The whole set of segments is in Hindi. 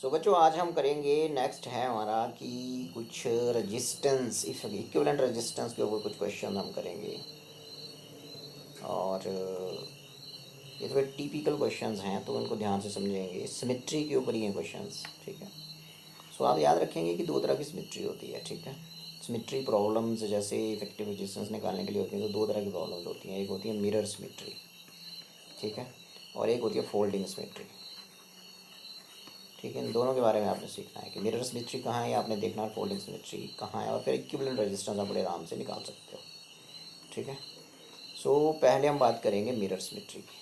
सो बच्चों आज हम करेंगे नेक्स्ट है हमारा कि कुछ रेजिस्टेंस इक्विवेलेंट रेजिस्टेंस के ऊपर कुछ क्वेश्चन हम करेंगे और ये थोड़े टिपिकल क्वेश्चंस हैं तो उनको ध्यान से समझेंगे। सिमेट्री के ऊपर ही हैं क्वेश्चंस, ठीक है। सो आप याद रखेंगे कि दो तरह की सिमेट्री होती है, ठीक है। सिमेट्री प्रॉब्लम्स जैसे इफेक्टिव रेजिस्टेंस निकालने के लिए होती हैं तो दो तरह की प्रॉब्लम्स होती हैं। एक होती है मिरर सिमेट्री, ठीक है, और एक होती है फोल्डिंग सिमेट्री, ठीक है। इन दोनों के बारे में आपने सीखना है कि मिरर सिमेट्री कहाँ है, आपने देखना है फोल्डिंग सिमेट्री कहाँ है, और फिर इक्विवेलेंट रेजिस्टेंस आप बड़े आराम से निकाल सकते हो, ठीक है। सो पहले हम बात करेंगे मिरर सिमेट्री की।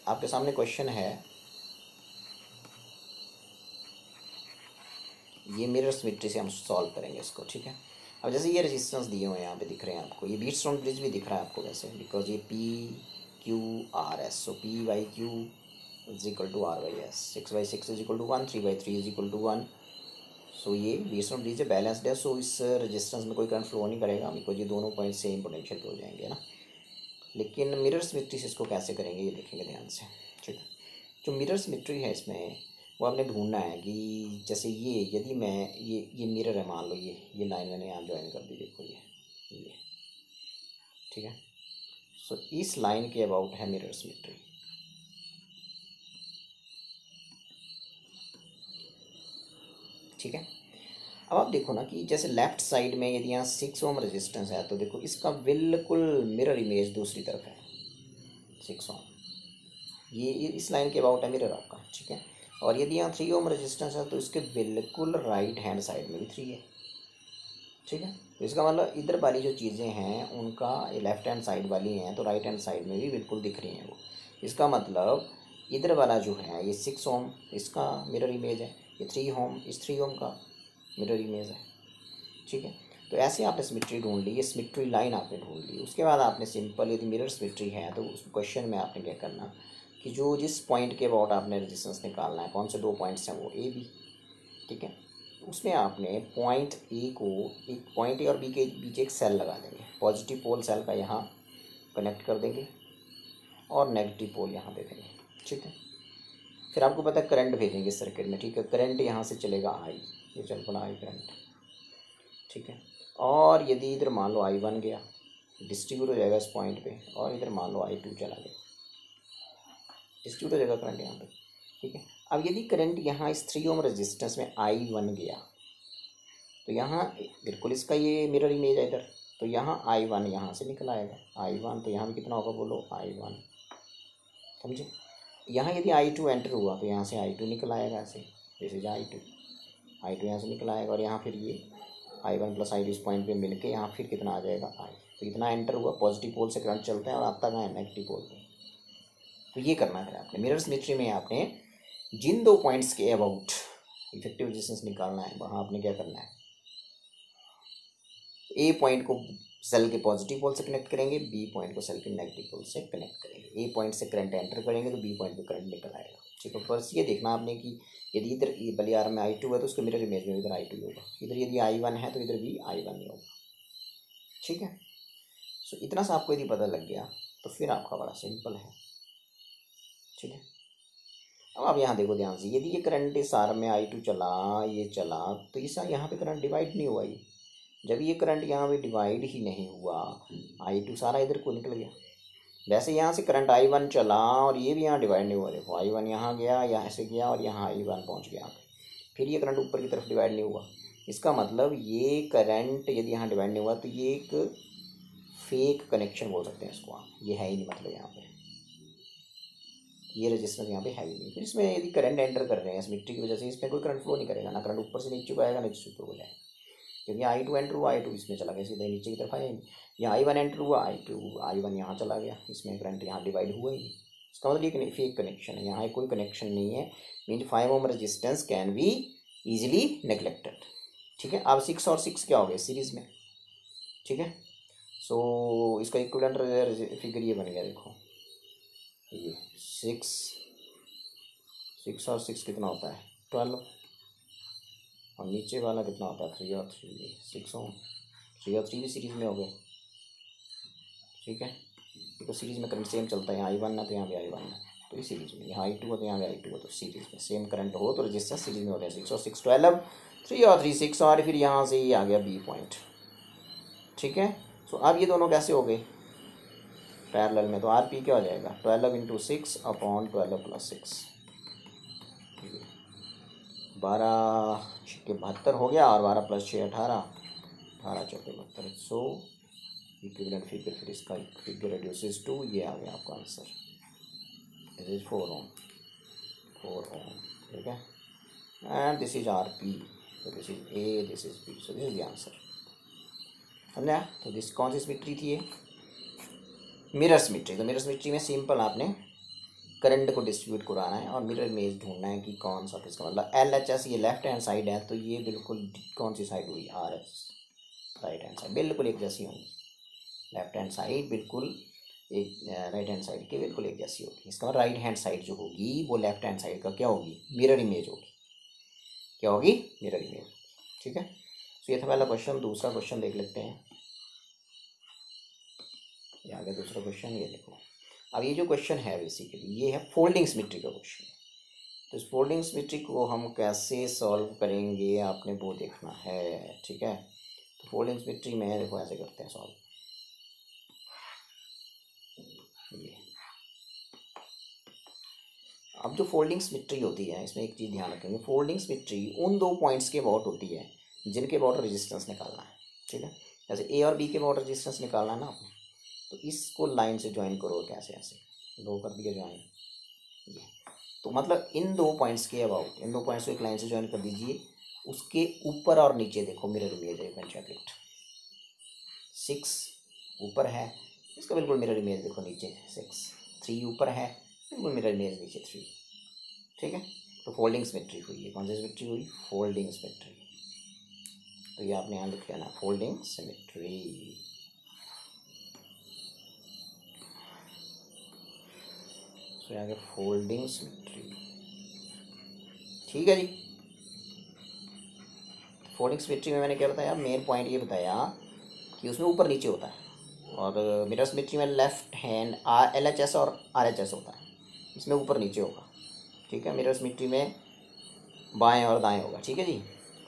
आपके सामने क्वेश्चन है, ये मिरर सिमेट्री से हम सॉल्व करेंगे इसको, ठीक है। अब जैसे ये रेजिस्टेंस दिए हुए हैं यहाँ पे दिख रहे हैं आपको, ये व्हीटस्टोन ब्रिज भी दिख रहा है आपको वैसे, बिकॉज ये PQRS, so P/Q is equal to R/S, 6/6 is equal to 1, 3/3 is equal to 1। So ये व्हीटस्टोन ब्रिज है, बैलेंस्ड है, सो इस रेजिस्टेंस में कोई करंट फ्लो नहीं करेगा बिकॉज ये दोनों पॉइंट सेम पोटेंशियल पे हो जाएंगे ना। लेकिन मिरर सिमेट्री से इसको कैसे करेंगे ये देखेंगे ध्यान से, ठीक है। जो मिरर सिमेट्री है इसमें वो आपने ढूंढना है कि जैसे ये यदि मैं ये मिरर है, मान लो ये लाइन मैंने यहाँ ज्वाइन कर दी, देखो ये, ठीक है। सो इस लाइन के अबाउट है मिरर सिमेट्री, ठीक है। अब आप देखो ना कि जैसे लेफ्ट साइड में यदि यहाँ 6 ओम रेजिस्टेंस है तो देखो इसका बिल्कुल मिरर इमेज दूसरी तरफ है, 6 ओम, ये इस लाइन के अबाउट है मिरर आपका, ठीक है। और यदि यहाँ 3 ओम रेजिस्टेंस है तो इसके बिल्कुल राइट हैंड साइड में भी 3 है, ठीक है। तो इसका मतलब इधर वाली जो चीज़ें हैं उनका ये लेफ्ट हैंड साइड वाली हैं तो राइट हैंड साइड में भी बिल्कुल दिख रही हैं वो। इसका मतलब इधर वाला जो है ये 6 ओम इसका मिरर इमेज है, ये 3 ओम इस 3 ओम का मिरर इमेज है, ठीक है। तो ऐसे आपने सिमेट्री ढूंढ ली, ये सिमेट्री लाइन आपने ढूंढ ली। उसके बाद आपने सिंपल यदि मिरर सिमेट्री है तो उस क्वेश्चन में आपने क्या करना कि जो जिस पॉइंट के अबाउट आपने रेजिस्टेंस निकालना है, कौन से दो पॉइंट्स हैं वो A B, ठीक है। उसमें आपने पॉइंट A को, एक पॉइंट A और B के बीच एक सेल लगा देंगे, पॉजिटिव पोल सेल का यहाँ कनेक्ट कर देंगे और नेगेटिव पोल यहाँ दे देंगे, ठीक है। फिर आपको पता है करंट भेजेंगे इस सर्किट में, ठीक है। करंट यहाँ से चलेगा I, ये चल पड़ा I करंट, ठीक है। और यदि इधर मान लो I1 गया, डिस्ट्रीब्यूट हो जाएगा इस पॉइंट पे, और इधर मान लो I2 चला गया, डिस्ट्रीब्यूट हो जाएगा करंट यहाँ पे, ठीक है। अब यदि करंट यहाँ इस 3 ओम रेजिस्टेंस में I1 गया तो यहाँ बिल्कुल इसका ये मिरर इमेज है इधर, तो यहाँ I1 यहाँ से निकल आएगा, I1 तो यहाँ भी कितना होगा बोलो I1, समझे। यहाँ यदि I2 एंटर हुआ तो यहाँ से I2 निकल आएगा, ऐसे जैसे I2 यहाँ से निकल आएगा, और यहाँ फिर ये I1 प्लस I2 इस पॉइंट पे मिलके यहाँ फिर कितना आ जाएगा I, तो इतना एंटर हुआ, पॉजिटिव पोल से करंट चलता है और आता कहाँ है नेगेटिव पोल पे। तो ये करना है आपने मिरर सिमेट्री में, आपने जिन दो पॉइंट्स के अबाउट इफेक्टिव रेजिस्टेंस निकालना है वहाँ आपने क्या करना है, A पॉइंट को सेल के पॉजिटिव पोल से कनेक्ट करेंगे, B पॉइंट को सेल के नेगेटिव पोल से कनेक्ट करेंगे। A पॉइंट से करंट एंटर करेंगे तो B पॉइंट पे करंट निकल आएगा, ठीक है। बस ये देखना आपने कि यदि इधर बलियार में I2 है तो उसके मिरर इमेज में इधर I2 होगा, इधर यदि I1 है तो इधर भी I1 ही होगा, ठीक है। सो इतना सा आपको यदि पता लग गया तो फिर आपका बड़ा सिंपल है, ठीक है। अब आप यहाँ देखो ध्यान से, यदि ये करंट इस आर में I2 चला, ये चला, तो इस यहाँ पे करंट डिवाइड नहीं हुआ, ये जब ये करंट यहाँ पे डिवाइड ही नहीं हुआ, I2 सारा इधर को निकल गया। वैसे यहाँ से करंट I1 चला और ये भी यहाँ डिवाइड नहीं हुआ, देखो I1 यहाँ गया, यहाँ से गया और यहाँ I1 पहुँच गया, फिर ये करंट ऊपर की तरफ डिवाइड नहीं हुआ। इसका मतलब ये करंट यदि यहाँ डिवाइड नहीं हुआ तो ये एक फेक कनेक्शन बोल सकते हैं इसको आप, ये है ही नहीं, मतलब यहाँ पे ये रेजिस्टेंस यहाँ पे है ही नहीं। फिर इसमें यदि करंट एंटर कर रहे हैं सिमेट्री की वजह से, इसमें कोई करंट फ्लो नहीं करेगा ना, करंट ऊपर से नीचे को आएगा नीचे से ऊपर हो जाएगा, क्योंकि I2 एंटर हुआ, I2 इसमें चला गया सीधे नीचे की तरफ आया, यहाँ I1 एंटर हुआ, I1 यहाँ चला गया, इसमें करंट यहाँ डिवाइड हुआ ही नहीं। इसका मतलब ये फेक कनेक्शन है, यहाँ कोई कनेक्शन नहीं है, mean 5 ohm resistance can be easily neglected, ठीक है। अब 6 और 6 क्या हो गए सीरीज़ में, ठीक है। सो इसका इक्विवेलेंट फिगर ये बन गया, देखो ये 6 और 6 कितना होता है 12, और नीचे वाला कितना होता है 3 और 3, 6 ओम, 3 और 3 भी सीरीज़ में हो गए, ठीक है। देखो सीरीज़ में करंट सेम चलता है, यहाँ I1 है तो यहाँ भी I1 है, तो तो इस सीरीज में यहाँ I2 हो तो यहाँ भी I2 हो, तो सीरीज में सेम करंट हो तो रजिस्टर सीरीज में होते हैं 6 और 6 12, 3 और 3 6, और फिर यहाँ से ये आ गया B पॉइंट। ठीक है, सो अब ये दोनों कैसे हो गए पैरेलल में, तो RP क्या हो जाएगा 12 × 6 अपॉन 12 + 6, 12 × 72 हो गया, और 12 + 6 18, 18 × 4 72। सो इक्विवेलेंट फिगर, फिर इसका फिगर रिड्यूसेस टू, ये आ गया आपका आंसर, दिस इज 4 ओम, 4 ओम। ठीक है, and this is RP, so this is A, this is B, so this is the answer। समझा? तो दिस कौन सी सिमेट्री थी ये, मिरर सिमेट्री। तो मिरर सिमेट्री में सिंपल आपने करंट को डिस्ट्रीब्यूट कराना है और मिरर इमेज ढूंढना है कि कौन सा किसका, मतलब LHS ये लेफ्ट हैंड साइड है, तो ये बिल्कुल कौन सी साइड हुई RS, राइट हैंड साइड, बिल्कुल एक जैसी होंगी, लेफ्ट हैंड साइड बिल्कुल एक राइट हैंड साइड के बिल्कुल एक जैसी होगी। इसका मतलब राइट हैंड साइड जो होगी वो लेफ्ट हैंड साइड का क्या होगी, मिरर इमेज होगी, क्या होगी, मिरर इमेज। ठीक है, तो ये था पहला क्वेश्चन। दूसरा क्वेश्चन देख लेते हैं, ये आ गया दूसरा क्वेश्चन। ये देखो, अब ये जो क्वेश्चन है बेसिकली ये है फोल्डिंग सिमेट्री का क्वेश्चन। तो इस फोल्डिंग सिमेट्री को हम कैसे सॉल्व करेंगे आपने वो देखना है। ठीक है, तो फोल्डिंग सिमेट्री में देखो ऐसे करते हैं सॉल्व। ये अब जो फोल्डिंग सिमेट्री होती है इसमें एक चीज़ ध्यान रखेंगे, फोल्डिंग सिमेट्री उन दो पॉइंट्स के अबाउट होती है जिनके अबाउट रेजिस्टेंस निकालना है। ठीक है, जैसे A और B के अबाउट रेजिस्टेंस निकालना है ना आपने, तो इसको लाइन से ज्वाइन करो, कैसे ऐसे दो कर दिया ज्वाइन, ये तो मतलब इन दो पॉइंट्स के अबाउट, इन दो पॉइंट्स को एक लाइन से ज्वाइन कर दीजिए। उसके ऊपर और नीचे देखो मिरर इमेज है, चेक इट, 6 ऊपर है, इसका बिल्कुल मिरर इमेज देखो नीचे 6, 3 ऊपर है, बिल्कुल मिरर इमेज नीचे 3। ठीक है, तो फोल्डिंग सिमेट्री हुई है, कौन सी सिमेट्री हुई, फोल्डिंग सिमेट्री। तो ये आपने यहाँ लिख लेना, फोल्डिंग सिमेट्री। तो यहाँ के फोल्डिंग सिमेट्री। ठीक है जी, फोल्डिंग सिमेट्री में मैंने क्या बताया, मेन पॉइंट ये बताया कि उसमें ऊपर नीचे होता है, और मिरर सिमेट्री में लेफ्ट हैंड LHS और RHS होता है, इसमें ऊपर नीचे होगा। ठीक है, मिरर सिमेट्री में बाएं और दाएं होगा। ठीक है जी,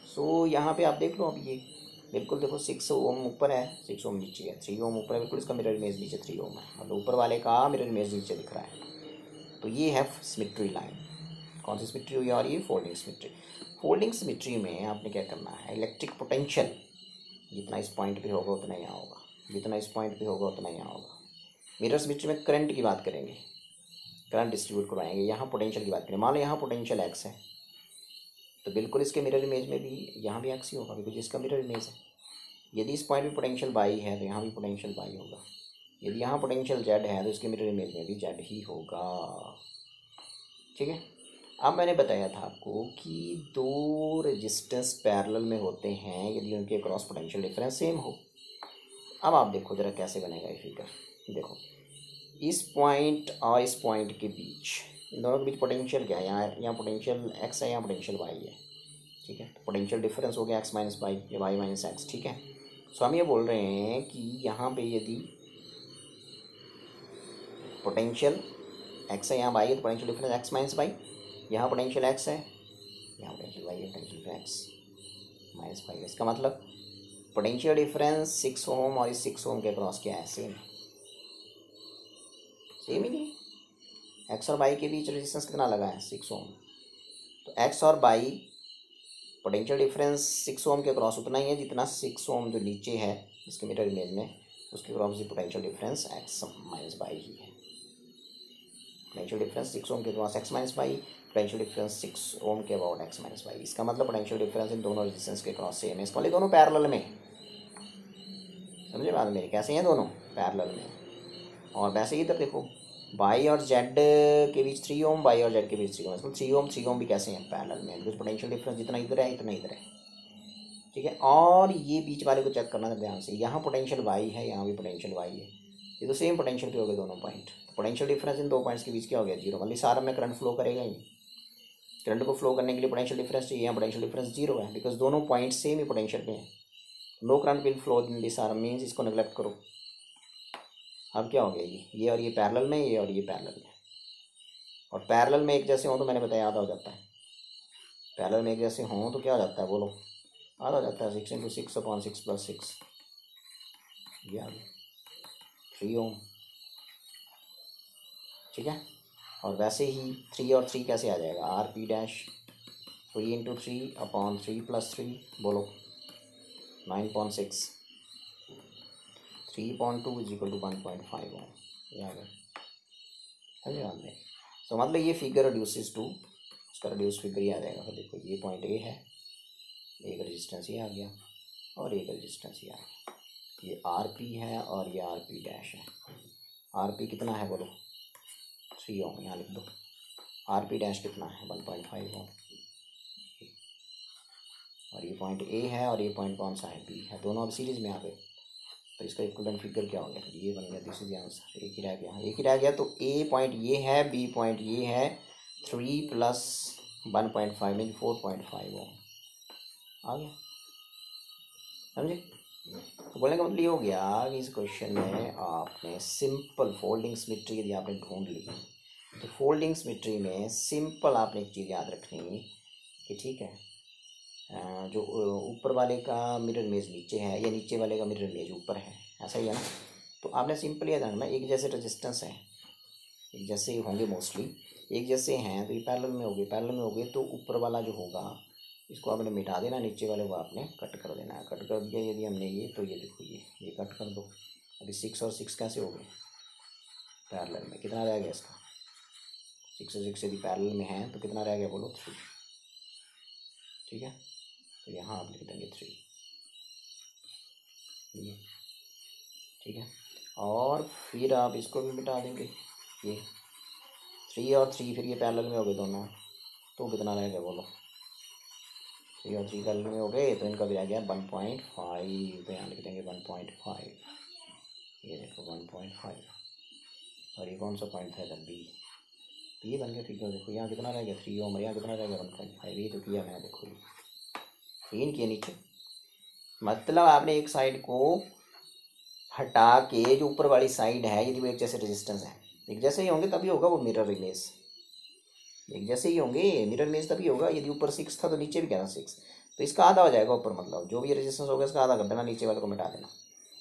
सो यहाँ पे आप देख लो, अब ये बिल्कुल देखो 6 ओम ऊपर है, 6 ओम नीचे है, 3 ओम ऊपर है, बिल्कुल इसका मिरर इमेज नीचे 3 ओम है, मतलब ऊपर वाले का मिरर इमेज नीचे दिख रहा है। तो ये है सिमेट्री लाइन, कौन सी सिमेट्री हुई, और ये फोल्डिंग सिमेट्री। फोल्डिंग सिमेट्री में आपने क्या करना है, इलेक्ट्रिक पोटेंशियल जितना इस पॉइंट पे होगा उतना यहाँ होगा, जितना इस पॉइंट पे होगा उतना यहाँ होगा। मिरर सिमेट्री में करंट की बात करेंगे, करंट डिस्ट्रीब्यूट करवाएंगे, यहाँ पोटेंशियल की बात करें। मान लो यहाँ पोटेंशियल X है, तो बिल्कुल इसके मिरर इमेज में भी यहाँ भी X ही होगा, बिकॉज इसका मिरर इमेज है। यदि इस पॉइंट पे पोटेंशियल Y है तो यहाँ भी पोटेंशियल Y होगा। यदि यहाँ पोटेंशियल Z है तो इसके मिरर इमेज में भी Z ही होगा। ठीक है, अब मैंने बताया था आपको कि दो रेजिस्टेंस पैरेलल में होते हैं यदि उनके क्रॉस पोटेंशियल डिफरेंस सेम हो। अब आप देखो ज़रा कैसे बनेगा ये फिगर। देखो, इस पॉइंट और इस पॉइंट के बीच, इन दोनों के बीच पोटेंशियल क्या है, यहाँ पोटेंशियल X है, यहाँ पोटेंशियल Y है। ठीक है, तो पोटेंशियल डिफरेंस हो गया X - Y या Y - X। ठीक है, सो हम ये बोल रहे हैं कि यहाँ पे यदि पोटेंशियल X है, यहाँ Y है, तो पोटेंशियल डिफरेंस X - Y, यहाँ पोटेंशियल X है, यहाँ पोटेंशियल Y है, पोटेंशियल X - Y। इसका मतलब पोटेंशियल डिफरेंस 6 ओम और इस 6 ओम के क्रॉस क्या है, सेम ही नहीं। X और Y के बीच रेजिस्टेंस कितना लगा है, 6 ओम। तो X और Y पोटेंशियल डिफरेंस 6 ओम के क्रॉस उतना ही है जितना 6 ओम जो नीचे है इसके मिरर इमेज में, उसके क्रॉस भी पोटेंशियल डिफरेंस X - Y ही है। पोटेंशियल डिफरेंस 6 ओम के cross X - Y, potential difference 6 ओम के अबाउट X - Y। इसका मतलब पोटेंशियल डिफरेंस इन दोनों रेजिस्टेंस के क्रॉस सेम है। इसका मतलब दोनों पैरेलल में, समझे बात मेरी, कैसे हैं दोनों पैरेलल में। और वैसे ही इधर देखो, Y और Z के बीच 3 ओम, Y और Z के बीच 3 ओम, मतलब 3 ओम भी कैसे हैं, पैरेलल में, बिकॉज पोटेंशियल डिफरेंस जितना इधर है इतना इधर है। ठीक है, और ये बीच वाले को चेक करना ध्यान से, यहाँ पोटेंशियल Y है, यहाँ भी पोटेंशियल Y है, ये तो सेम पोटेंशियल पे हो गए दोनों पॉइंट। पोटेंशियल डिफरेंस इन दो पॉइंट्स के बीच क्या हो गया, 0, मतलब सारा में करंट फ्लो करेगा ही। करंट को फ्लो करने के लिए पोटेंशियल डिफरेंस चाहिए, यहाँ पोटेंशियल डिफरेंस 0 है, बिकॉज दोनों पॉइंट सेम ही पोटेंशियल पे हैं। No current will flow in this arm, means इसको नेग्लेक्ट करो। अब क्या हो गया, ये और ये पैरेलल में, ये और ये पैरेलल में। और पैरेलल में एक जैसे हों तो मैंने बताया आधा हो जाता है, पैरेलल में एक जैसे हों तो क्या हो जाता है बोलो, आधा हो जाता है। 6 × 6/6 + 6 ये आ गया 3 ओम, ठीक है। और वैसे ही 3 और 3 कैसे आ जाएगा, RP डैश 3 × 3/3 + 3 बोलो 9.6, 3.2 = 1.5 ओम, ये आ गया, समझे बात में। तो मतलब ये फिगर रिड्यूसेस टू, उसका रिड्यूस फिगर ही आ जाएगा। फिर देखो ये पॉइंट A है, एक रेजिस्टेंस ये आ गया और एक रेजिस्टेंस ये आ गया, ये RP है और ये RP डैश है। RP कितना है बोलो 3 ओम, यहाँ लिख दो। RP डैश कितना है 1.5 ओम, और ये पॉइंट A है और ये पॉइंट कौन सा है B है, दोनों अब सीरीज में आ गए। तो इसका इक्विवेलेंट फिगर क्या हो गया, फिर ये बन गया, दिस इज आंसर। एक ही रह गया, एक ही रह गया। तो A पॉइंट ये है, B पॉइंट ये है, 3 + 1.5 मीन 4.5 ओम आ गया, समझे। तो बोलने का मतलब ये हो गया कि इस क्वेश्चन में आपने सिंपल फोल्डिंग सिमेट्री यदि आपने ढूंढ ली तो फोल्डिंग सिमेट्री में सिंपल आपने एक चीज़ याद रखनी कि ठीक है, जो ऊपर वाले का मिरर इमेज नीचे है या नीचे वाले का मिरर इमेज ऊपर है, ऐसा ही है ना। तो आपने सिंपल याद रखना, एक जैसे रेजिस्टेंस है, एक जैसे होंगे मोस्टली, एक जैसे हैं तो ये पैरेलल में हो गए, पैरेलल में हो गए तो ऊपर वाला जो होगा इसको आपने मिटा देना, नीचे वाले को आपने कट कर देना है। कट कर दिया यदि हमने ये, तो ये देखो ये कट कर दो। अभी 6 और 6 कैसे हो गए पैरेलल में, कितना रह गया इसका, 6 और 6 यदि पैरेलल में है तो कितना रह गया बोलो 3, ठीक है। तो यहाँ आप लिख देंगे 3, ये ठीक है। और फिर आप इसको भी मिटा देंगे, ये 3 और 3 फिर ये पैरेलल में हो गए दोनों, तो कितना रह गया बोलो, 3 और 3 पैरेलल में हो गए तो इनका भी रह गया 1.5, तो यहाँ लिख देंगे 1.5, ये देखो 1.5। और ये कौन सा पॉइंट था इधर B, तो ये बन गया फिगर। देखो यहाँ कितना रह गया 3 ओम, यहाँ कितना रह गया 1.5, ये तो किया मैंने, देखो ये 3 किए नीचे। मतलब आपने एक साइड को हटा के जो ऊपर वाली साइड है यदि वो एक जैसे रेजिस्टेंस है, एक जैसे ही होंगे तभी होगा वो मिरर इमेज, एक जैसे ही होंगे मिरर इमेज तभी होगा। यदि ऊपर 6 था तो नीचे भी क्या था 6, तो इसका आधा हो जाएगा ऊपर, मतलब जो भी रेजिस्टेंस होगा इसका आधा कर देना, नीचे वाले को मिटा देना।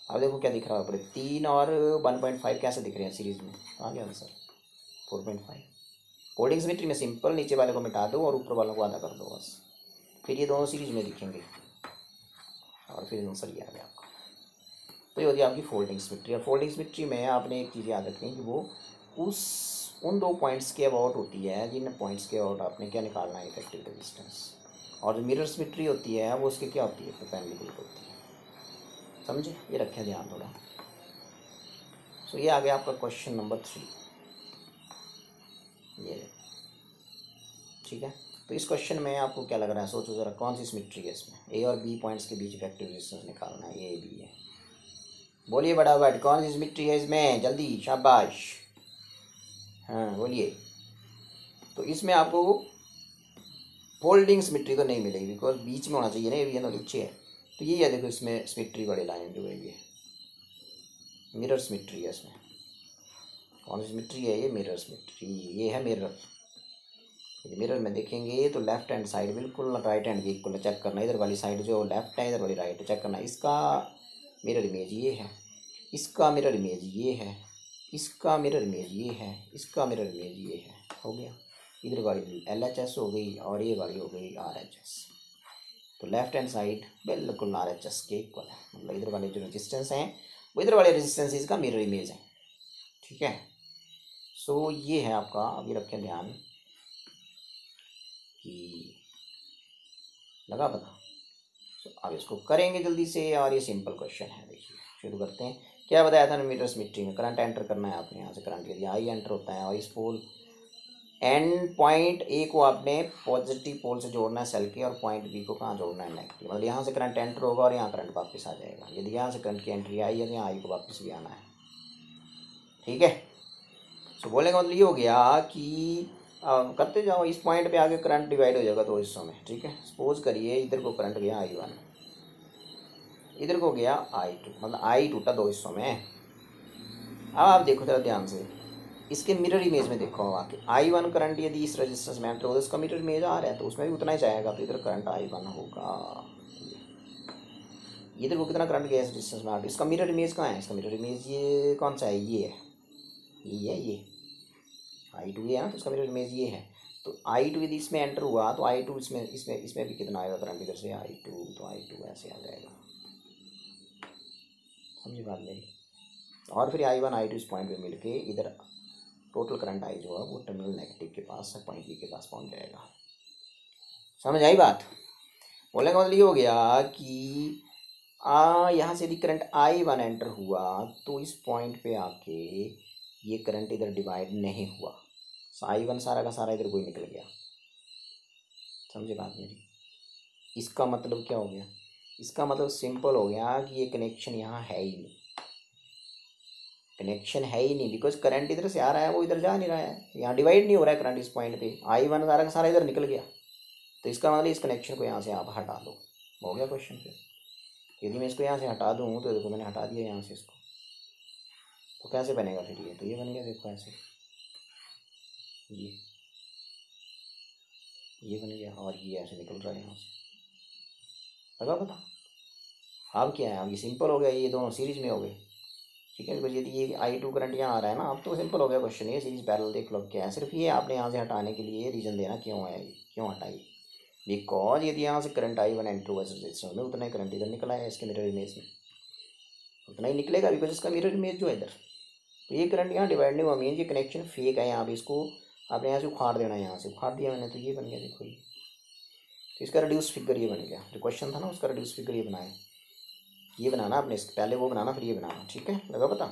अब देखो क्या दिख रहा है ऊपर, 3 और 1.5 कैसे दिख रहे हैं सीरीज में, आ गया आंसर 4.5। कोडिंग सिमेट्री में सिंपल नीचे वाले को मिटा दो और ऊपर वालों को आधा कर दो बस, फिर ये दोनों सीरीज में दिखेंगे और फिर आंसर ये आ गया आपका। तो ये होती है आपकी फोल्डिंग सिमेट्री। और फोल्डिंग सिमेट्री में आपने एक चीज़ याद रखनी कि वो उन 2 पॉइंट्स के अबाउट होती है जिन पॉइंट्स के अबाउट आपने क्या निकालना है, इफेक्टिव रेजिस्टेंस। और जो मिरर सिमेट्री होती है वो उसकी क्या होती है, परपेंडिकुलर होती है, समझे, ये रखें ध्यान थोड़ा। सो ये आ गया आपका क्वेश्चन नंबर 3, ये ठीक है। तो इस क्वेश्चन में आपको क्या लग रहा है, सोचो ज़रा कौन सी सिमेट्री है इसमें, A और B पॉइंट्स के बीच इफेक्टिव रेजिस्टेंस निकालना है, A B है, बोलिए बड़ा बट कौन सी सिमेट्री है इसमें, जल्दी शाबाश, हाँ बोलिए। तो इसमें आपको फोल्डिंग सिमेट्री तो नहीं मिलेगी बिकॉज बीच में होना चाहिए ना, ये भी है ना नीचे है, तो ये है देखो इसमें सिमेट्री बड़े लाइन जो है ये मिरर सिमेट्री है। इसमें कौन सी सिमेट्री है, ये मिरर सिमेट्री, ये है मिरर। मिरर में देखेंगे तो लेफ्ट हैंड साइड बिल्कुल राइट हैंड के इक्वल चेक करना, इधर वाली साइड जो लेफ्ट है इधर वाली राइट है, चेक करना। इसका मिरर इमेज ये है, इसका मिरर इमेज ये है, इसका मिरर इमेज ये है, इसका मिरर इमेज ये है, हो गया। इधर वाली LHS हो गई और ये वाली हो गई RHS। तो लेफ्ट हैंड साइड बिल्कुल RHS के इक्वल है, मतलब इधर वाले जो रेजिस्टेंस हैं वो इधर वाले रेजिस्टेंस का मिरर इमेज है, ठीक है। सो ये है आपका, अभी रखें ध्यान कि लगा पता। सो अब इसको करेंगे जल्दी से, और ये सिंपल क्वेश्चन है, देखिए शुरू करते हैं। क्या बताया था मिरर सिमेट्री में, करंट एंटर करना है आपने, यहाँ से करंट यदि आई एंटर होता है और इस पोल एंड पॉइंट A को आपने पॉजिटिव पोल से जोड़ना है सेल के, और पॉइंट B को कहाँ जोड़ना है, नेगेटिव। मतलब यहाँ से करंट एंटर होगा और यहाँ करंट वापस आ जाएगा। यदि यहाँ से करंट की एंट्री आई है तो यहाँ आई को वापस भी आना है, ठीक है। सो बोलने का मतलब ये हो गया कि करते जाओ, इस पॉइंट पे आगे करंट डिवाइड हो जाएगा 2 हिस्सों में, ठीक है। सपोज करिए इधर को करंट गया I1, इधर को गया I2, मतलब I टूटा 2 हिस्सों में। अब आप देखो जरा ध्यान से, इसके मिरर इमेज में देखो आके I1 करंट यदि इस रेजिस्टेंस में एंटर होगा, इसका मिरर इमेज आ रहा है तो उसमें भी उतना ही जाएगा, तो इधर करंट I1 होगा। ये देखो कितना करंट गया इस रेजिस्टेंस में, इसका मिरर इमेज कहाँ है? इसका मिरर इमेज ये कौन सा है? ये है, ये है, ये I2 ये है ना, तो इसका मिरर इमेज ये है। तो I2 यदि इसमें एंटर हुआ तो I2 इसमें भी कितना आएगा करंट इधर से I2, तो I2 ऐसे आ जाएगा। समझी बात मेरी? और फिर I1 I2 इस पॉइंट पे मिलके इधर टोटल करंट I जो है वो टर्मिनल नेगेटिव के पास पॉइंट बी के पास पहुंच जाएगा। समझ आई बात? बोलने का मतलब ये हो गया कि यहाँ से यदि करंट I1 एंटर हुआ तो इस पॉइंट पे आके ये करंट इधर डिवाइड नहीं हुआ, I1 सारा का सारा इधर कोई निकल गया। समझे बात मेरी? इसका मतलब क्या हो गया? इसका मतलब सिंपल हो गया कि ये कनेक्शन यहाँ है ही नहीं, कनेक्शन है ही नहीं, बिकॉज करंट इधर से आ रहा है वो इधर जा नहीं रहा है, यहाँ डिवाइड नहीं हो रहा है करंट इस पॉइंट पे, I1 सारा का सारा इधर निकल गया। तो इसका मतलब इस कनेक्शन को यहाँ से आप हटा दो, हो गया क्वेश्चन। फिर यदि मैं इसको यहाँ से हटा दूँ तो देखो मैंने हटा दिया यहाँ से इसको, तो कैसे बनेगा फिर? ये तो ये बन गया, देखो ऐसे ये बन गया और ये ऐसे निकल रहा है यहाँ से। लगा पता? अब क्या है? अब ये सिंपल हो गया, ये दोनों सीरीज में हो गए। ठीक है, बिकॉज यदि ये I2 करंट यहाँ आ रहा है ना, अब तो सिंपल हो गया क्वेश्चन। ये सीरीज पैरेलल देख लो क्या है, सिर्फ ये आपने यहाँ से हटाने के लिए रीज़न देना क्यों है, क्यों हटाई। बिकॉज यदि यहाँ से करंट I1 एंटर हुआ रेजिस्टेंस में, उतना ही करंट इधर निकला है इसके मिरर इमेज में, उतना ही निकलेगा बिकॉज इसका मिरर इमेज जो है इधर। तो ये करंट यहाँ डिवाइड नहीं हुआ, मीन ये कनेक्शन फेक है। यहाँ पे इसको आपने यहाँ से उखाड़ देना है, यहाँ से उखाड़ दिया मैंने, तो ये बन गया देखो ये। तो इसका रिड्यूस फिगर ये बन गया, जो क्वेश्चन था ना उसका रिड्यूस फिगर ये बनाए, ये बनाना आपने, इसके पहले वो बनाना फिर ये बनाना। ठीक है, लगा पता?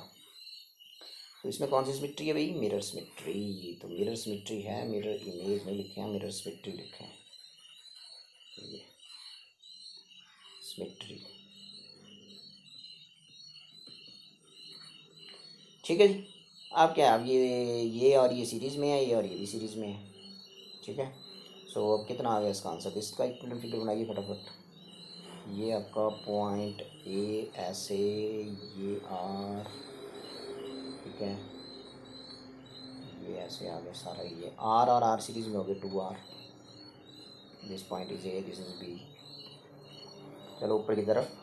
तो इसमें कौन सी सिमेट्री है भाई? Mirror symmetry. तो मिरर सिमेट्री है, मिरर इमेज में लिखे हैं, मिरर सिमेट्री लिखे हैं, ये सिमेट्री। ठीक है जी। अब क्या है, अब ये और ये सीरीज़ में है, ये और ये भी सीरीज़ में है। ठीक है, सो अब कितना आ गया इसका आंसर? इसका इक्विवेलेंट फिगर बनाइए फटाफट। ये आपका पॉइंट ए ऐसे, ये आर, ठीक है, ये ऐसे आ गया सारा, ये आर और आर सीरीज में हो गए 2R। This point is A, this is B. चलो ऊपर की तरफ,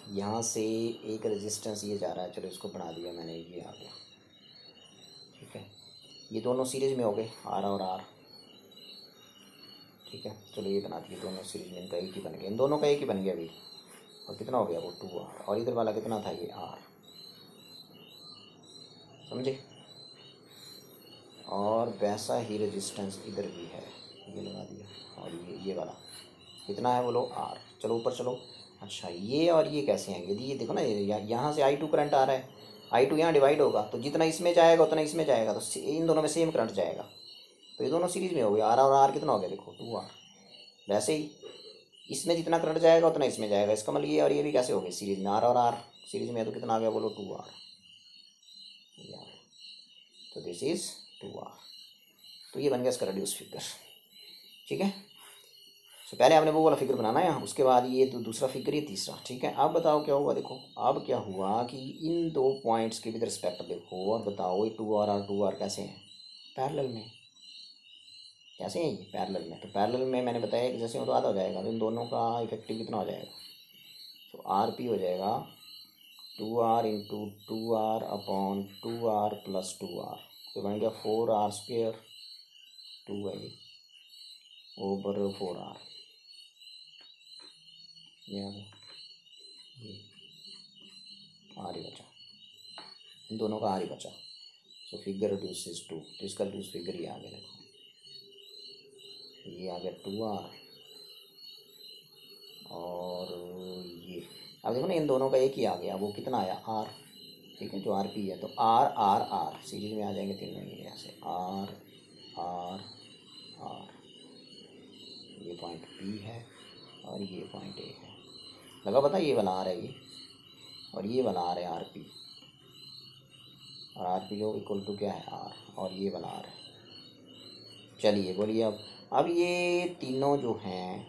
यहाँ से एक रेजिस्टेंस ये जा रहा है, चलो इसको बना दिया मैंने, ये आ गया। ठीक है, ये दोनों सीरीज में हो गए आर और आर। ठीक है, चलो ये बना दिए दोनों सीरीज में, इनका एक ही बन गया, इन दोनों का एक ही बन गया भाई। और कितना हो गया वो 2R, और इधर वाला कितना था ये R। समझे? और वैसा ही रेजिस्टेंस इधर भी है, ये लगा दिया, और ये वाला कितना है बोलो R। चलो ऊपर चलो। अच्छा, ये और ये कैसे हैं? यदि ये देखो ना, यहाँ से I2 करंट आ रहा है, I2 यहाँ डिवाइड होगा तो जितना इसमें जाएगा उतना इसमें जाएगा, तो इन दोनों में सेम करंट जाएगा, तो ये दोनों सीरीज में हो गया। R और R कितना हो गया देखो 2R। वैसे ही इसमें जितना करंट जाएगा उतना इसमें जाएगा, इसका मतलब ये और ये भी कैसे हो गए सीरीज में, R और R सीरीज में है, तो कितना आ गया बोलो 2R। तो दिस इज 2R। तो ये बन गया इसका रिड्यूस फिगर। ठीक है, तो पहले आपने वो वाला फिगर बनाना है, उसके बाद ये तो दूसरा फिगर, ये तीसरा। ठीक है, अब बताओ क्या हुआ। देखो अब क्या हुआ कि इन दो पॉइंट्स के विद रिस्पेक्ट देखो, और बताओ ये 2R और 2R कैसे हैं? पैरेलल में। कैसे हैं ये? पैरेलल में। तो पैरेलल में मैंने बताया कि जैसे वो तो आधा हो जाएगा, तो इन दोनों का इफेक्टिव कितना हो जाएगा? तो RP हो जाएगा 2R into 2R upon 2R plus 2R, तो बन गया 4R², 2 है ये, ओवर 4R। ये आ गया, ये R ही बचा, इन दोनों का R ही बचा। सो फिगर रिड्यूसेस टू, तो इसका रिड्यूस फिगर ये आ गया, देखो ये आ गया 2R, और ये अब देखो ना इन दोनों का एक ही आ गया, वो कितना आया R। ठीक है, जो RP है, तो R R R सीरीज में आ जाएंगे तीनों, ये ऐसे R R R, ये पॉइंट P है और ये पॉइंट A है। लगा पता? ये वाला R है ये, और ये वाला R है RP, और RP जो इक्वल टू क्या है R, और ये वाला R है। चलिए बोलिए अब ये तीनों जो हैं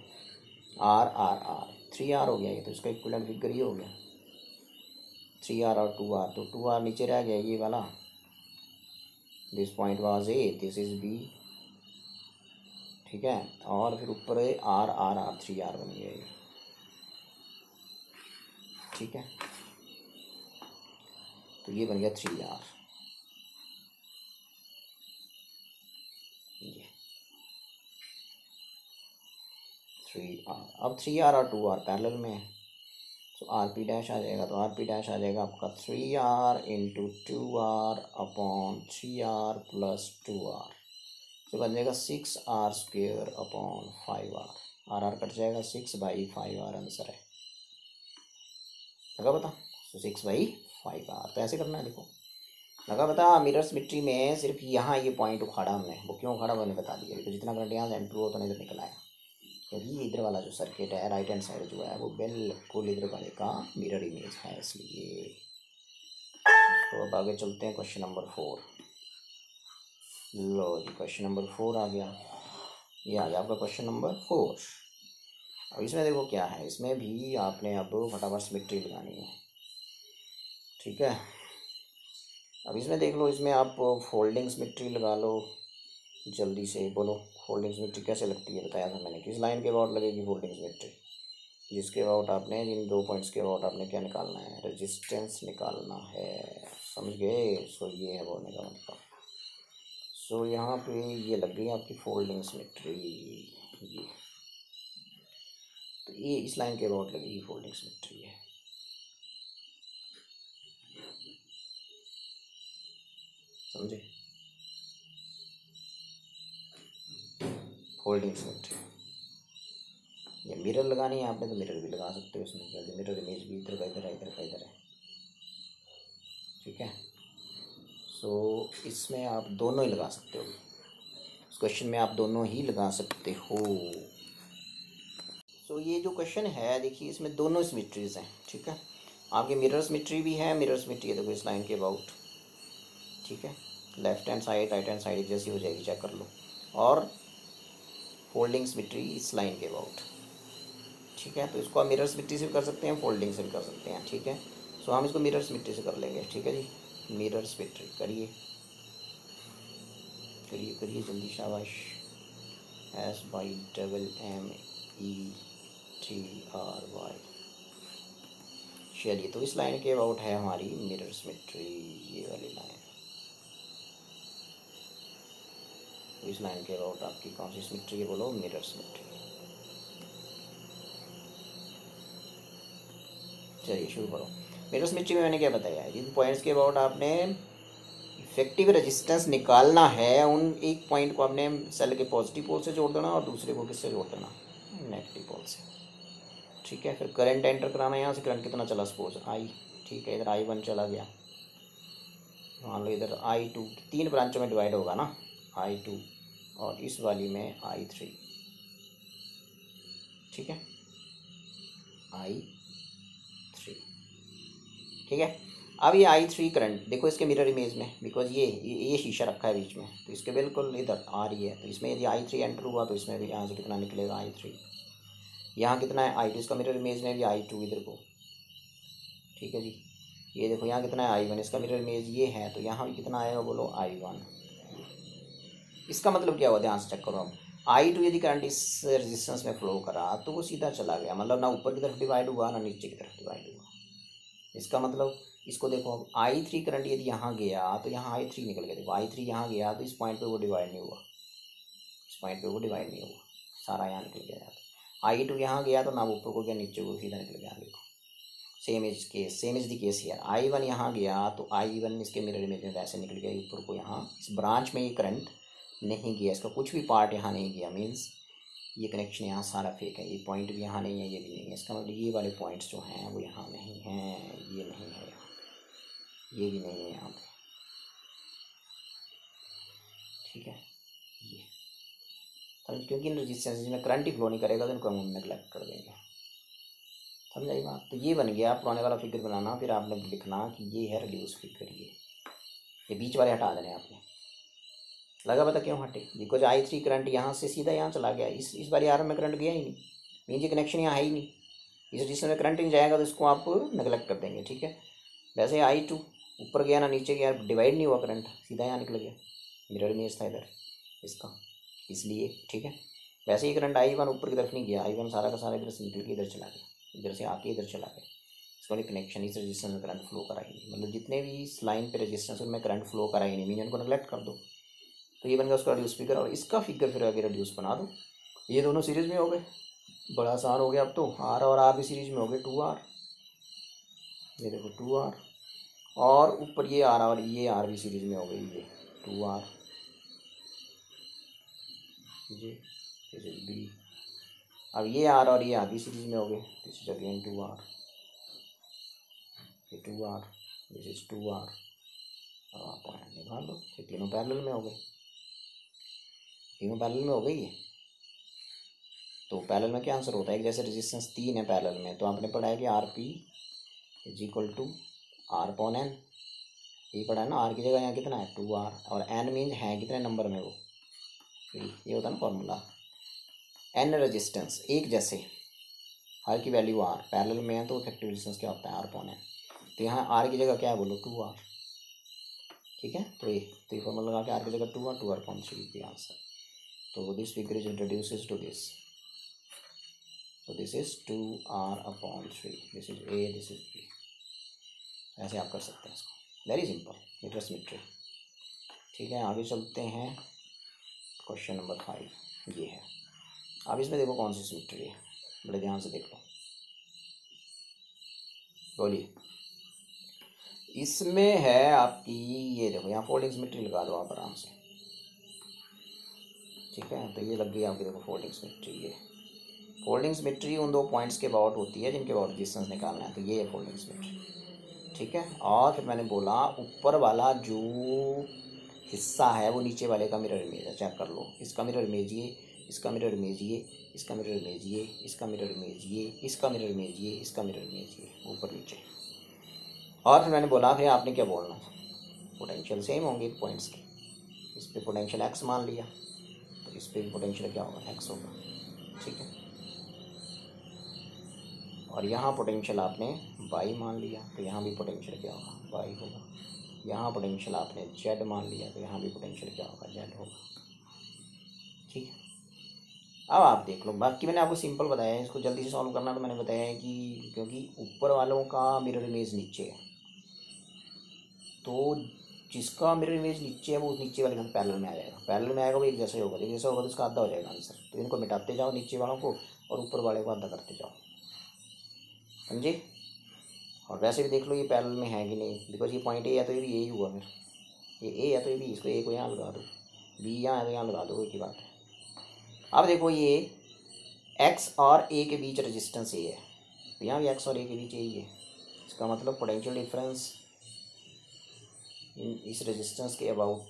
R R R, 3R हो गया ये, तो इसका इक्विवेलेंट फिगर ये हो गया 3R और 2R, तो 2R नीचे रह गया ये वाला, this point was A, this is B, ठीक है। और फिर ऊपर है आर आर आर, 3R बन गया ये, ठीक है। तो ये बन गया 3R, ये 3R। अब 3R और 2R पैरेलल में है, तो आर पी डैश आ जाएगा, तो आर पी डैश आ जाएगा आपका 3R into 2R upon 3R plus 2R, तो बन जाएगा 6R square upon 5R, R R cut जाएगा, 6/5R आंसर है, लगा पता। तो 6/5R, तो ऐसे करना है, देखो लगा पता। मिरर सिमेट्री में सिर्फ यहाँ ये पॉइंट उखाड़ा हमने, वो क्यों उखाड़ा मैंने बता दिया, तो जितना करंट यहाँ से एंटर हुआ तो इधर निकल आया, क्योंकि ये इधर वाला जो सर्किट है राइट हैंड साइड जो है वो बिल्कुल इधर वाले का मिरर इमेज है, इसलिए। तो अब आगे चलते हैं क्वेश्चन नंबर 4। लो जी, क्वेश्चन नंबर 4 आ गया, ये आ गया आपका क्वेश्चन नंबर 4। अब इसमें देखो क्या है, इसमें भी आपने अब फटाफट सिमेट्री लगानी है, ठीक है। अब इसमें देख लो, इसमें आप फोल्डिंग सिमेट्री लगा लो जल्दी से, बोलो फोल्डिंग सिमेट्री कैसे लगती है, बताया था मैंने, किस लाइन के अबाउट लगेगी फोल्डिंग सिमेट्री, जिसके अबाउट आपने, जिन 2 पॉइंट्स के अबाउट आपने क्या निकालना है, रेजिस्टेंस निकालना है, समझ गए। सो ये है बोलने का मतलब। सो यहाँ पे ये लग गई आपकी फोल्डिंग सिमेट्री, ये तो ये इस लाइन के अबाउट लगेगी फोल्डिंग सिमेट्री है, समझे, फोल्डिंग सिमेट्री। ये मिरर लगानी है आपने तो मिरर भी लगा सकते हो इसमें, क्या मिरर इमेज भी इधर का इधर है, इधर का इधर है, ठीक है। सो इसमें आप दोनों ही लगा सकते हो, इस क्वेश्चन में आप दोनों ही लगा सकते हो। सो ये जो क्वेश्चन है देखिए, इसमें दोनों सिमेट्रीज हैं, ठीक है। आपकी मिरर सिमेट्री भी है, मिरर सिमेट्री है देखो इस लाइन के अबाउट, ठीक है, left hand side right hand side जैसी हो जाएगी, चेक कर लो। और फोल्डिंग सिमेट्री इस लाइन के अबाउट, ठीक है। तो इसको आप मिरर सिमेट्री से भी कर सकते हैं, फोल्डिंग से भी कर सकते हैं, ठीक है। सो हम इसको मिरर सिमेट्री से कर लेंगे, ठीक है जी। मिरर सिमेट्री करिए करिए करिए जल्दी, शाबाश। SYMMETRY। चलिए, तो इस लाइन के अबाउट है हमारी मिरर सिमेट्री, ये वाली लाइन। तो इस लाइन के अबाउट आपकी कौन सी सिमेट्री है, बोलो, मिरर सिमेट्री। चलिए शुरू करो। मिरर सिमेट्री में मैंने क्या बताया है, जिन पॉइंट्स के अबाउट आपने इफेक्टिव रेजिस्टेंस निकालना है, उन एक पॉइंट को आपने सेल के पॉजिटिव पोल से जोड़ देना और दूसरे को किससे जोड़ देना, नेगेटिव पोल से, ठीक है। फिर करंट एंटर कराना है, यहाँ से करंट कितना चला, सपोज आई, ठीक है। इधर I1 चला गया, मान लो इधर I2, 3 ब्रांचों में डिवाइड होगा ना, I2, और इस वाली में I3, ठीक है, I3, ठीक है। अब ये I3 करंट देखो इसके मिरर इमेज में, बिकॉज ये शीशा रखा है बीच में, तो इसके बिल्कुल इधर आ रही है, तो इसमें यदि I3 एंटर हुआ तो इसमें भी यहाँ से कितना निकलेगा, I3। यहाँ कितना है I2, इसका मिरर इमेज में भी I2 इधर को, ठीक है जी। ये देखो यहाँ कितना है I1, इसका मिरर इमेज ये है, तो यहाँ भी कितना आएगा, बोलो I1। इसका मतलब क्या हुआ, ध्यान से चेक करो। अब I2 यदि करंट इस रेजिस्टेंस में फ्लो करा तो वो सीधा चला गया, मतलब ना ऊपर की तरफ डिवाइड हुआ ना नीचे की तरफ डिवाइड हुआ। इसका मतलब इसको देखो, अब I3 करंट यदि यहाँ गया तो यहाँ I3 निकल गया, देखो I3 यहाँ गया तो इस पॉइंट पे वो डिवाइड नहीं हुआ, इस पॉइंट पे वो डिवाइड नहीं हुआ, सारा यहाँ निकल गया। I2 यहाँ गया तो ना ऊपर को गया नीचे को, सीधा निकल गया, देखो same is the case here. I1 यहाँ गया तो I1 इसके मिरर इमेज में वैसे निकल गया ऊपर को, यहाँ इस ब्रांच में ये करंट नहीं गया, इसका कुछ भी पार्ट यहाँ नहीं गया, मीन्स ये कनेक्शन यहाँ सारा फेक है, ये पॉइंट भी यहाँ नहीं है, ये भी नहीं है। इसका मतलब ये वाले पॉइंट्स जो हैं वो यहाँ नहीं हैं, ये नहीं है यहाँ, ये भी नहीं है यहाँ पे, ठीक है। ये समझ, क्योंकि इन रेजिस्टेंस में करंट ही फ्लो नहीं करेगा तो इनको हम नेगलेक्ट कर देंगे, समझ आई बात। तो ये बन गया पुराने वाला फिगर बनाना, फिर आपने लिखना कि ये है रिड्यूस फिगर, ये बीच वाले हटा देने आपने। लगा पता क्यों हटे, बिकॉज I3 करंट यहाँ से सीधा यहाँ चला गया, इस बार R में करंट गया ही नहीं, मीन ये कनेक्शन यहाँ है ही नहीं, इस रेजिस्टेंस में करंट नहीं जाएगा तो इसको आप नेगलेक्ट कर देंगे, ठीक है। वैसे I2 ऊपर गया ना नीचे गया, डिवाइड नहीं हुआ करंट, सीधा यहाँ निकल गया, मिरर इमेज था इधर इसका, इसलिए ठीक है। वैसे ही करंट I1 ऊपर की तरफ नहीं गया, I1 सारा का सारा इधर से निकल के इधर चला गया, इधर से आके इधर चला गया। इसका वाली कनेक्शन इस रजिस्टेंस में करंट फ्लो करा ही नहीं, मतलब जितने भी इस लाइन पे रजिस्टेंस उनमें करंट फ्लो करा ही नहीं, मीन इनको नेगलेक्ट कर दो। तो ये बन गया उसका रिड्यूस फिगर, और इसका फिगर फिर आगे रिड्यूस बना दो। ये दोनों सीरीज में हो गए, बड़ा आसान हो गया। अब तो R और R भी सीरीज में हो गए, 2R, ये देखो 2R, और ऊपर ये R और ये R भी सीरीज में हो गई, ये 2R, ये दिस इज B। अब ये R और ये R भी सीरीज में हो गए, दिस इज अगेन 2R, ये 2R, दिस इज 2R। अब आप पॉइंट निकाल लो, ये तीनों पैरेलल में हो गए, तीनों पैरेलल में हो गई है। तो पैरेलल में क्या आंसर होता है, एक जैसे रेजिस्टेंस 3 है पैरेलल में, तो आपने पढ़ा है कि RP is equal to R/N, ये पढ़ा है ना। R की जगह यहाँ कितना है 2R, और N मीन है कितने नंबर में वो, ये होता है ना फॉर्मूला। N रेजिस्टेंस एक जैसे, हर की वैल्यू R, पैरेलल में है तो इफेक्टिव रेजिस्टेंस क्या होता है R/N। तो यहाँ R की जगह क्या है बोलो 2R, ठीक है। तो ये फॉर्मूला लगा के R की जगह 2R, 2R/3 is the answer. तो this figure is introduces to this, so this is 2R/3, this is A, this is B। ऐसे आप कर सकते हैं इसको, वेरी सिंपल, मीटर सिमेट्री। ठीक है, आगे चलते हैं। क्वेश्चन नंबर 5 ये है। अब इसमें देखो कौन सी सिमेट्री है, बड़े ध्यान से देख लो, बोलिए। इसमें है आपकी, ये देखो यहाँ फोल्डिंग सिमेट्री लगा दो आप आराम से, ठीक है। तो ये लग गई आपकी, देखो फोल्डिंग सिमेट्री। ये फोल्डिंग सिमेट्री उन दो पॉइंट्स के अबाउट होती है जिनके अबाउट डिस्टेंस निकालना है, तो ये है फोल्डिंग सिमेट्री, ठीक है। और फिर मैंने बोला ऊपर वाला जो हिस्सा है वो नीचे वाले का मिरर इमेज है, चेक कर लो। इसका मिरर इमेज ये, इसका मिरर इमेज ये, इसका मिरर इमेज ये, इसका मिरर इमेज ये, इसका मिरर इमेज ये, इसका मिरर इमेज ये, ऊपर नीचे। और फिर मैंने बोला फिर आपने क्या बोलना था, पोटेंशियल सेम होंगे पॉइंट्स के। इस पर पोटेंशियल एक्स मान लिया, तो इस पर भी पोटेंशियल क्या होगा, एक्स होगा, ठीक है। और यहाँ पोटेंशियल आपने वाई मान लिया, तो यहाँ भी पोटेंशियल क्या होगा, वाई होगा। यहाँ पोटेंशियल आपने जेड मान लिया, तो यहाँ भी पोटेंशियल क्या होगा, जेड होगा, ठीक है। अब आप देख लो, बाकी मैंने आपको सिंपल बताया है, इसको जल्दी से सॉल्व करना। तो मैंने बताया है कि क्योंकि ऊपर वालों का मिरर इमेज नीचे है, तो जिसका मिरर इमेज नीचे है वो उस नीचे वाले के पैरेलल में आ जाएगा, पैरेलल में आएगा वो एक जैसा ही होगा, एक जैसा होगा तो इसका आधा हो जाएगा आंसर। तो इनको मिटाते जाओ नीचे वालों को, और ऊपर वाले को आधा करते जाओ, समझे। और वैसे भी देख लो ये पैरेलल में है कि नहीं, बिकॉज ये पॉइंट ए है तो ये भी ए ही हुआ, फिर ये ए है तो ये भी, इसको ए को यहाँ लगा दो, बी यहाँ है तो यहाँ लगा दो, एक ही बात है। अब देखो ये एक्स और ए के बीच रेजिस्टेंस ए है, तो यहाँ भी एक्स और ए के बीच ए ही है। इसका मतलब पोटेंशियल डिफरेंस इस रेजिस्टेंस के अबाउट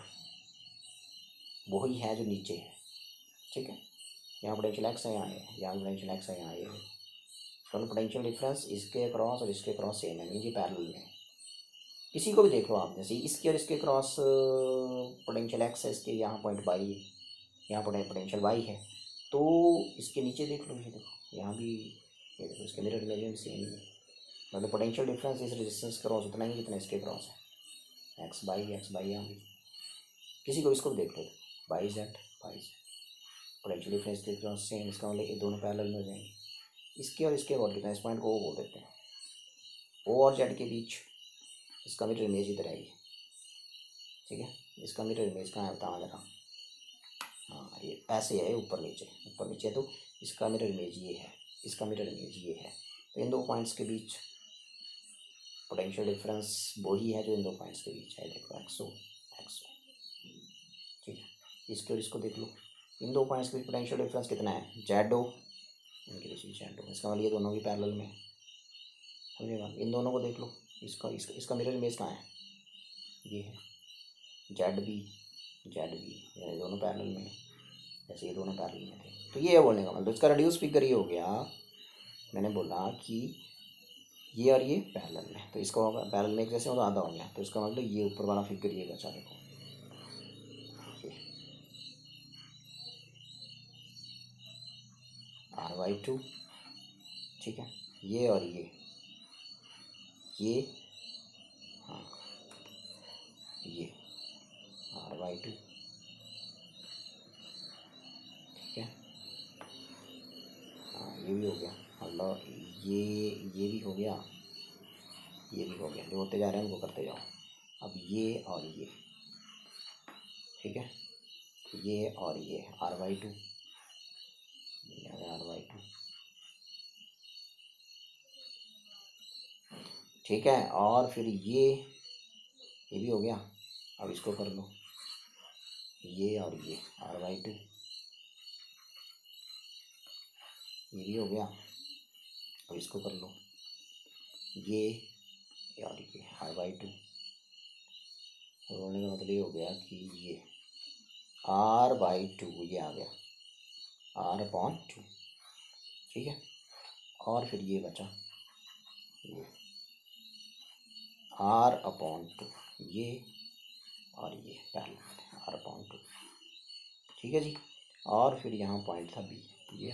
वही है जो नीचे है, ठीक है। यहाँ पोटेंशियल एक्स है, यहाँ है, यहाँ पोटेंशियल एक्स है, यहाँ ये है। तो पोटेंशियल डिफरेंस इसके अक्रॉस और इसके अक्रॉस सेम है, नीचे पैरेलल में। किसी को भी देख लो आप, जैसे इसके और इसके क्रॉस पोटेंशियल एक्स है, इसके यहाँ पॉइंट वाई है, यहाँ पोटेंशियल वाई है। तो इसके नीचे देख लो, ये देखो यहाँ भी, ये देखो इसके मिरर इमेज में सेम ही है। मतलब पोटेंशियल डिफरेंस इस रेजिस्टेंस क्रॉस उतना ही जितना इसके क्रॉस है, एक्स बाई यहाँ भी। किसी को इसको भी देख लो, बाई जेड, पोटेंशियल डिफरेंस के क्रॉस सेम, इसका मतलब ये दोनों पैरेलल में हो जाएंगे। इसके और इसके अबाउट कितना, इस पॉइंट को ओ बोल देते हैं, ओ और जेड के बीच इसका मिरर इमेज इधर आएगी, ठीक है। इसका मिरर इमेज कहाँ है बताओ जरा, हाँ ये ऐसे है, ऊपर नीचे, तो इसका मिरर इमेज ये है, इसका मिरर इमेज ये है। तो इन दो पॉइंट्स के बीच पोटेंशियल डिफरेंस वही है जो इन दो पॉइंट्स के बीच है, देखो एक्सो, ठीक है। इसके और इसको देख लो, इन दो पॉइंट्स के बीच पोटेंशियल डिफरेंस कितना है, जेडो, इनके बीच जेडो। इसका मतलब ये दोनों भी पैरेलल में, समझेगा। इन दोनों को देख लो, इसका मिरर इमेज कहाँ है, ये है, जेड बी, ये दोनों पैरेलल में, जैसे ये दोनों पैरेलल में थे। तो ये है बोलने का मतलब, इसका रिड्यूस फिगर ये हो गया। मैंने बोला कि ये और ये पैरेलल में, तो इसका होगा पैरेलल में एक जैसे होगा, आधा हो गया। तो इसका मतलब ये ऊपर वाला फिगर ये बचा, देखो R/2, ठीक है। ये और ये हाँ, ये R/2, ये भी हो गया, अल्लाह ये भी हो गया, ये भी हो गया। जो होते जा रहे हैं उनको करते जाओ। अब ये और ये, ठीक है, ये और ये r/2, ये r/2, ठीक है। और फिर ये भी हो गया। अब इसको कर लो, ये और ये r/2, ये भी हो गया। अब इसको कर लो, ये और ये r/2। बोलने का मतलब ये हो गया कि ये r/2 ये आ गया r/2, ठीक है। और फिर ये बचा ये r/2, ये और ये पहले r/2, ठीक है जी। और फिर यहाँ पॉइंट था बी, ये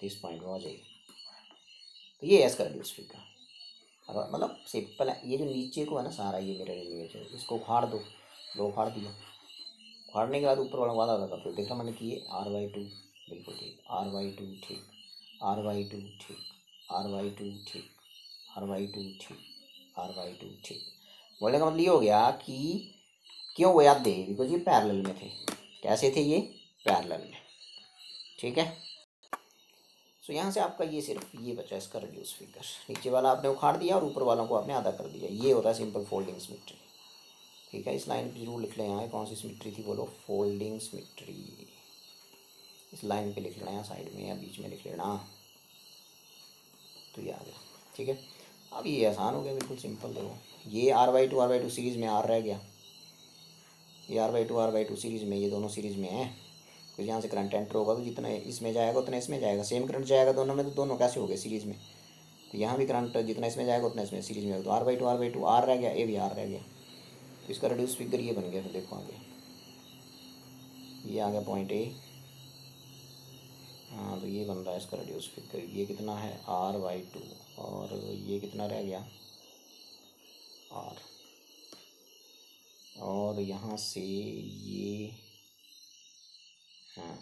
इस पॉइंट में आ जाएगी। तो ये एस का रेडियस फिगर, अगर मतलब सिंपल है। ये जो नीचे को है ना सारा, ये मेरा इमेज है, इसको उखाड़ दो, लो उखाड़ दिया। उखाड़ने के बाद ऊपर वाला वादा अदा कर दो। देखा मैंने कि ये r/2 बिल्कुल ठीक, r/2 ठीक, r/2 ठीक, r/2 ठीक, r/2 ठीक, r/2 ठीक। बोलने का मतलब ये हो गया कि क्यों वो याद दे, बिकॉज ये पैरेलल में थे। कैसे थे ये? पैरेलल में, ठीक है। सो यहाँ से आपका ये सिर्फ ये बचा इसका रेडियस फिगर। नीचे वाला आपने उखाड़ दिया और ऊपर वालों को आपने आधा कर दिया। ये होता है सिंपल फोल्डिंग सिमेट्री, ठीक है। इस लाइन पे जरूर लिख लें यहाँ, कौन सी सिमेट्री थी बोलो? Folding symmetry. इस लाइन पे लिख लेना यहाँ साइड में या बीच में लिख लेना, तो ये आ गया, ठीक है। अब ये आसान हो गया, बिल्कुल सिंपल। देखो ये r/2 सीरीज़ में r रह गया, ये r/2 सीरीज़ में, ये दोनों सीरीज़ में है। तो यहाँ से करंट एंटर होगा तो जितना इसमें जाएगा उतना इसमें जाएगा। सेम करंट जाएगा दोनों में, तो दोनों कैसे हो गए? सीरीज़ में। तो यहाँ भी करंट जितना इसमें जाएगा उतना इसमें सीरीज़ में होगा। तो r/2 r रह गया, ये भी r रह गया। तो इसका रेडियस फिगर ये बन गया। फिर देखो आगे, ये आ गया पॉइंट ए। हाँ, तो ये बन रहा है इसका रेडियस फिगर। ये कितना है? r/2, और ये कितना रह गया? r। और यहाँ से ये, हाँ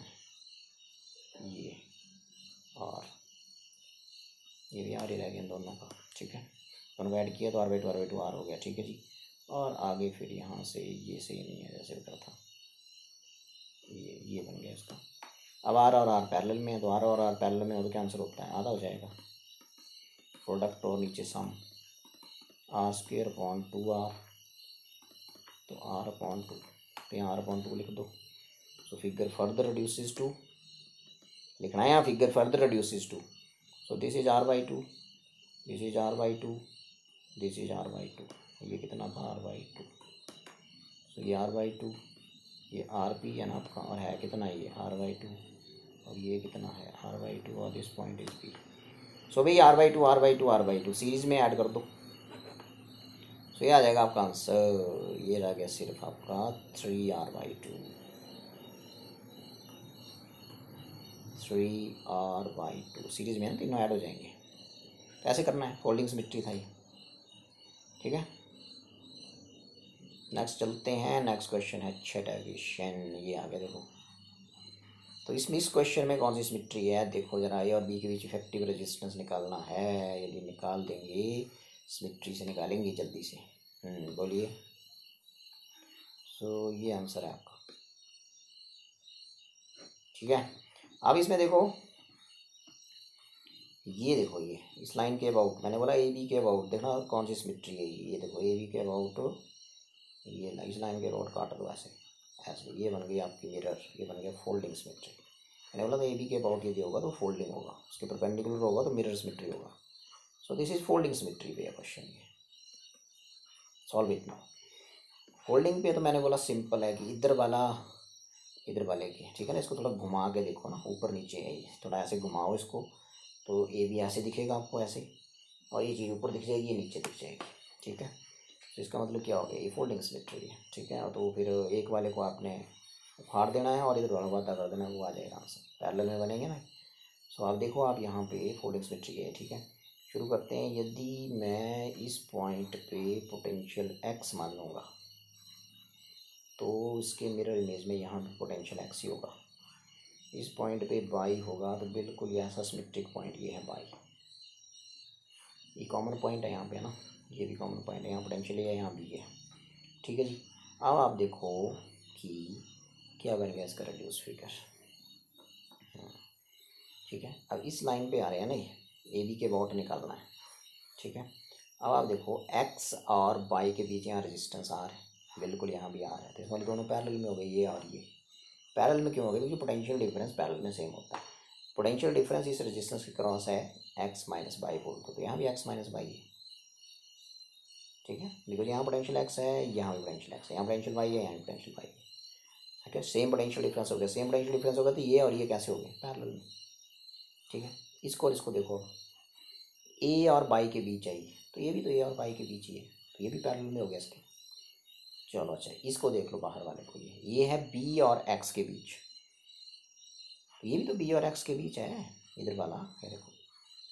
ये और ये भी r ही रह गया दोनों का, ठीक है। दोनों को ऐड किया तो r/2 r हो गया, ठीक है जी। और आगे फिर यहाँ से ये सेम ही है जैसे उधर था, ये बन गया इसका। अब r और r पैरेलल में है, तो r और r पैरेलल में हो तो क्या आंसर होता है? आधा हो जाएगा। प्रोडक्ट और नीचे सम, r²/2r, तो r/2, तो यहाँ r/2 लिख दो। So figure further reduces to, लिखना है यहाँ figure further reduces to. So this is r/2, this is r/2, this is r/2। ये कितना था? r/2। सो ये r/2, ये rp है ना आपका, और है कितना? ये r/2, और ये कितना है? r/2, और दिस पॉइंट इज p। सो भाई r/2 सीरीज में ऐड कर दो। सो ये आ जाएगा आपका आंसर। ये रह गया सिर्फ आपका 3r/2, 3r/2 सीरीज में है, तीनों ऐड हो जाएंगे। तो ऐसे करना है, फोल्डिंग सिमेट्री था ये, ठीक है। नेक्स्ट चलते हैं। नेक्स्ट क्वेश्चन है छठा क्वेश्चन, ये आ गया देखो। तो इसमें इस क्वेश्चन में कौन सी सिमेट्री है? देखो जरा, ए और बी के बीच इफेक्टिव रेजिस्टेंस निकालना है। यदि निकाल देंगे, सिमेट्री से निकालेंगे जल्दी से। बोलिए। सो ये आंसर है आपका, ठीक है। अब इसमें देखो, ये देखो, ये इस लाइन के अबाउट, मैंने बोला ए बी के अबाउट, देखना कौन सी सिमेट्री है ये। देखो ए बी के अबाउट, ये इस लाइन के अबाउट काट दो ऐसे ऐसे। ये बन गई आपकी मिरर, ये बन गया फोल्डिंग सिमेट्री। मैंने बोला था ए बी के अबाउट यदि होगा तो फोल्डिंग होगा, उसके परपेंडिकुलर होगा तो मिरर सिमेट्री होगा। सो दिस इज फोल्डिंग सिमेट्री पे क्वेश्चन, ये सॉल्व इट नाउ। फोल्डिंग पे तो मैंने बोला सिंपल है कि इधर वाले के, ठीक है ना। इसको थोड़ा घुमा के देखो ना, ऊपर नीचे है ये, थोड़ा ऐसे घुमाओ इसको, तो ए बी ऐसे दिखेगा आपको ऐसे, और ये चीज़ ऊपर दिख जाएगी, ये नीचे दिख जाएगी, ठीक है। तो इसका मतलब क्या हो गया? ये फोल्डिंग सिमेट्री है, ठीक है। तो फिर एक वाले को आपने उखाड़ देना है और इधर वाला वादा कर देना है, वो आ जाएगा आंसर। पैरेलल में बनेंगे ना। सो आप देखो, आप यहाँ पे फोल्डिंग सिमेट्री है, ठीक है। शुरू करते हैं। यदि मैं इस पॉइंट पे पोटेंशियल एक्स मान लूँगा, तो इसके मिरर इमेज में यहाँ भी पोटेंशियल एक्स ही होगा। इस पॉइंट पे बाई होगा तो बिल्कुल ये ऐसा सिमेट्रिक पॉइंट ये है बाई। ये कॉमन पॉइंट है यहाँ पे ना, ये भी कॉमन पॉइंट है, यहाँ पोटेंशियल है, यहाँ भी है। ठीक है जी। अब आप देखो कि क्या बन गया इसका रेड्यूस फिगर। ठीक है, अब इस लाइन पे आ रहे हैं ना, ये ए बी के अबाउट निकालना है। ठीक है, अब आप देखो एक्स और बाई के बीच यहाँ रेजिस्टेंस आ रहा है, बिल्कुल यहाँ भी आ रहा है, तो इसमें दोनों पैरेलल में हो गए, ये और ये। पैरेलल में क्यों हो गए? क्योंकि पोटेंशियल डिफरेंस पैरेलल में सेम होता है। पोटेंशियल डिफरेंस इस रेजिस्टेंस के क्रॉस है एक्स माइनस बाई बोल दो, तो यहाँ भी एक्स माइनस बाई है। ठीक है, बिकॉज यहाँ पोटेंशियल एक्स है, यहाँ भी पोटेंशियल एक्स है, यहाँ पोटेंशियल वाई है, यहाँ भी पोटेंशियल वाई है। ठीक है, सेम पोटेंशियल डिफरेंस हो गया। सेम पोटेंशियल डिफरेंस होगा तो ये और ये कैसे हो गए? पैरेलल में। ठीक है, इसको और इसको देखो, ए और बाई के बीच है ये, तो ये भी तो ए और बाई के बीच ही है, तो ये भी पैरेलल में हो गया इसके। चलो अच्छा, इसको देख लो बाहर वाले को, ये है बी और एक्स के बीच, तो ये भी तो बी और एक्स के बीच है इधर वाला, ये देखो,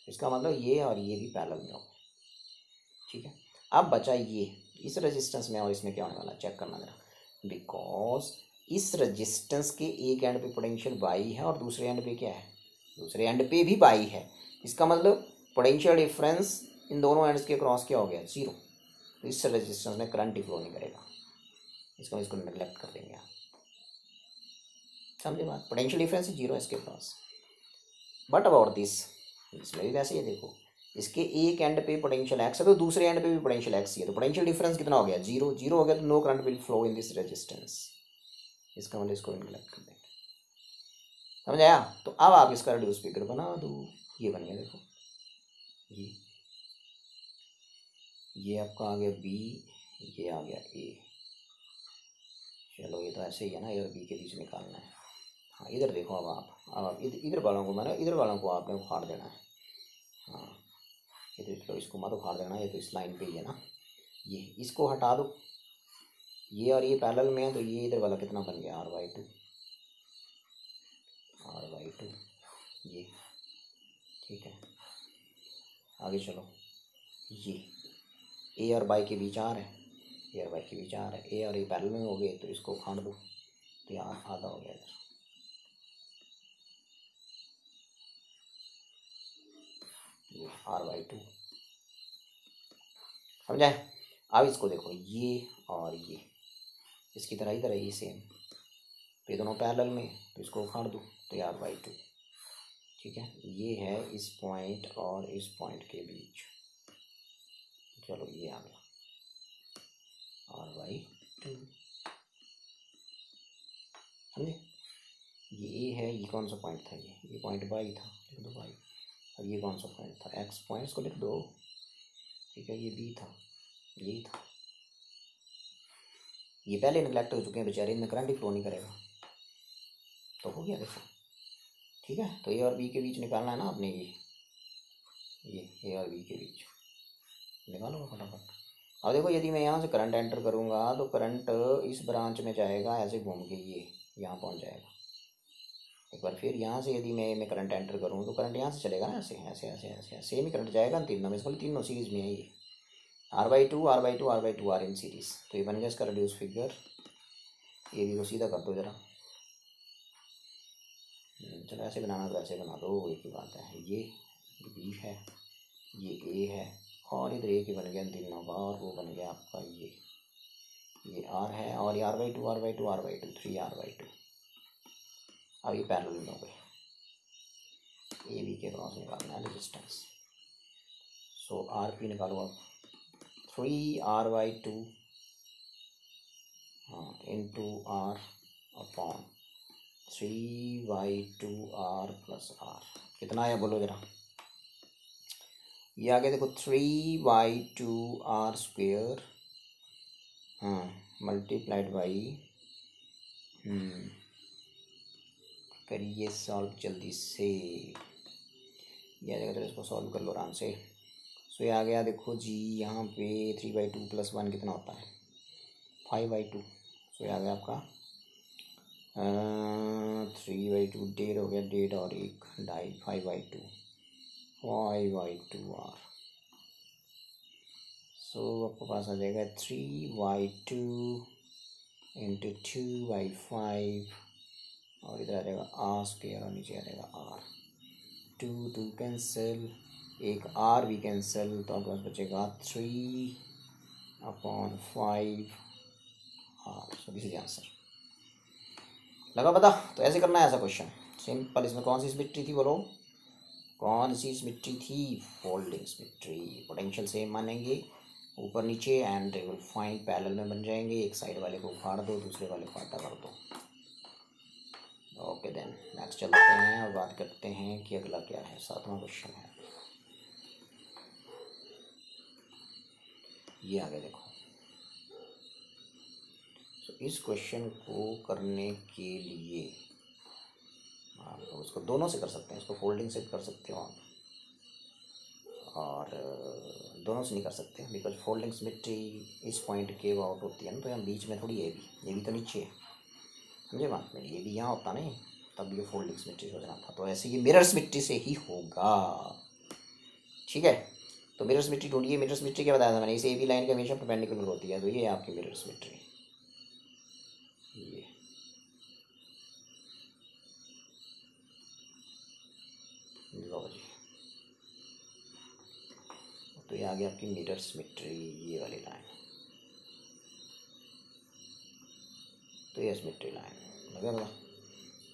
इसका मतलब ये और ये भी पैरेलल में हो गए। ठीक है, अब बचा ये, इस रेजिस्टेंस में और इसमें क्या होने वाला चेक करना जरा, बिकॉज इस रेजिस्टेंस के एक एंड पे पोटेंशियल बाई है और दूसरे एंड पे क्या है? दूसरे एंड पे भी बाई है। इसका मतलब पोटेंशियल डिफरेंस इन दोनों एंड्स के क्रॉस क्या हो गया? जीरो। तो इस रेजिस्टेंस में करंट ही फ्लो नहीं करेगा, इसको नेगलेक्ट कर देंगे आप। समझे बात? पोटेंशियल डिफरेंस जीरो है इसके पास। बट अबाउट दिस, इसमें भी वैसे ही देखो, इसके एक एंड पे पोटेंशियल एक्स है तो दूसरे एंड पे भी पोटेंशियल एक्स ही है, तो पोटेंशियल डिफरेंस कितना हो गया? जीरो। जीरो हो गया तो no current will flow in this resistance. इसका मतलब इसको नेगलेक्ट कर देंगे। समझ आया? तो अब आप इसका रिड्यूस फिगर बना दो। ये बन गया, देखो ये आपका आ गया बी, ये आ गया ए। चलो ये तो ऐसे ही है ना, ए और बी के बीच निकालना है। हाँ इधर देखो, अब आप इधर वालों को, मैंने इधर वालों को आपने उखाड़ देना है। हाँ इधर चलो, इसको मत उखाड़ देना, ये तो इस लाइन पे ही है ना, ये इसको हटा दो, ये और ये पैरेलल में है, तो ये इधर वाला कितना बन गया? r/2, ये। ठीक है, आगे चलो, ये ए और बाई के बीच आ रहा है, ए और बाई के बीच आ रहा है, ए और ए पैरेलल में हो गए, तो इसको उखाड़ दो, तो यहाँ आधा हो गया इधर। r/2 समझा? अब इसको देखो, ये और ये इसकी तरह इधर है, ये सेम, तो ये दोनों पैरेलल में, तो इसको उखाड़ दो, तो ये r/2। ठीक है, ये है इस पॉइंट और इस पॉइंट के बीच। चलो ये आ गया r/2। समझे? ये ए है, ये कौन सा पॉइंट था? ये पॉइंट बाई था, लिख दो बाई। अब ये कौन सा पॉइंट था? एक्स पॉइंट्स को लिख दो। ठीक है, ये बी था, ये था, ये पहले नेगलेक्ट हो चुके हैं बेचारे, इनमें करंट ही फ्लो नहीं करेगा, तो हो गया देखो। ठीक है, तो ए और बी के बीच निकालना है ना आपने, ये ए और बी के बीच निकालो फटाफट। अब देखो, यदि मैं यहाँ से करंट एंटर करूँगा तो करंट इस ब्रांच में जाएगा, ऐसे घूम के ये यहाँ पहुँच जाएगा। एक बार फिर यहाँ से यदि मैं करंट एंटर करूँ तो करंट यहाँ से चलेगा ना, ऐसे ऐसे ऐसे ऐसे सेम ही करंट जाएगा तीनों में, इसको तीनों सीरीज़ में है ये, r/2 r/2 r/2 are in series. तो ये बन गया इसका रिड्यूस फिगर। ये भी को सीधा कर दो जरा, चलो ऐसे बनाना तो ऐसे बना दो, एक ही बात है। ये बी है, ये ए है, और इधर एक ही बन गया तीनों का, और वो बन गया आपका ये आर है, और ये r/2 r/2 r/2 3 r/2। अब ये पैरेलल में हो गए, ए बी के क्रॉस निकालना है रेजिस्टेंस। सो आर पी निकालो अब, 3 r/2 into are upon 3/2 r plus r. कितना आया बोलो जरा? ये आगे देखो, 3/2 r स्क्वेयर मल्टीप्लाइड बाई, करिए सॉल्व जल्दी से, ये आ जाएगा, तो इसको सॉल्व कर लो आराम से। सो ये आ गया देखो जी, यहाँ पे 3/2 + 1 कितना होता है? 5/2। सो ये आ गया आपका 3/2, 1.5 हो गया, 1.5 और 1 ढाई, 5/2 r। सो आपके पास आ जाएगा 3/2 × 2/5 और इधर आ जाएगा आर स्क्वायर और नीचे आ जाएगा आर। टू टू कैंसिल, एक आर भी कैंसिल, तो आपके पास बचेगा 3/5 R. So this is answer. लगा पता? तो ऐसे करना है ऐसा क्वेश्चन सिंपल। इसमें कौन सी सिमेट्री थी बोलो, कौन सी सिमेट्री थी? Folding symmetry. पोटेंशियल सेम मानेंगे ऊपर नीचे and they will find parallel में बन जाएंगे। एक साइड वाले को उखाड़ दो, दूसरे वाले को आटा कर दो। ओके देन नेक्स्ट चलते हैं और बात करते हैं कि अगला क्या है। 7वां क्वेश्चन है ये, आगे देखो। तो इस क्वेश्चन को करने के लिए आप उसको दोनों से कर सकते हैं। इसको फोल्डिंग से कर सकते हो आप, और दोनों से नहीं कर सकते बिकॉज फोल्डिंग सिमेट्री इस पॉइंट के आउट होती है ना, तो यहाँ बीच में थोड़ी ये भी तो नीचे है, समझे बात मेरी? ये भी यहाँ होता नहीं, तब ये फोल्डिंग सिमेट्री हो जाना था। तो ऐसे ये मिरर सिमेट्री से ही होगा, ठीक है? तो मिरर सिमेट्री ढूंढिए। मिरर सिमेट्री क्या बताया था मैंने? इस ए बी लाइन के हमेशा परपेंडिकुलर होती है, तो ये आपकी मिरर सिमेट्री। ये लो जी, तो ये आ गया आपकी मिरर सिमेट्री, ये वाली लाइन। तो ये सिमेट्री लाइन लगा बोला।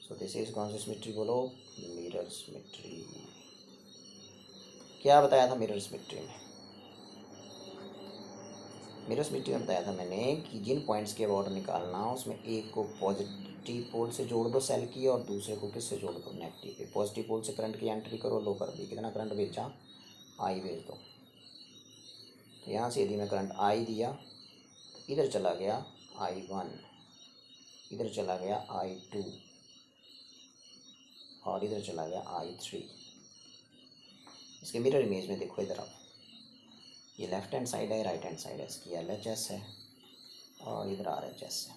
सो दिस इज कौन सी सिमेट्री बोलो? Mirror symmetry. क्या बताया था मिरर सिमेट्री में? मिरर सिमेट्री में बताया था मैंने कि जिन पॉइंट्स के बॉर्डर निकालना उसमें एक को पॉजिटिव पोल से जोड़ दो सेल की, और दूसरे को किससे जोड़ दो? नेगेटिव पे। पॉजिटिव पोल से करंट की एंट्री करो, लो कर दी। कितना करंट भेजा? आई भेज दो। तो यहाँ से यदि मैं करंट आई दिया, इधर चला गया I1, इधर चला गया I2, और इधर चला गया I3। इसके मिरर इमेज में देखो इधर आप, ये लेफ्ट हैंड साइड है, राइट हैंड साइड है, इसकी LHS है और इधर RHS है,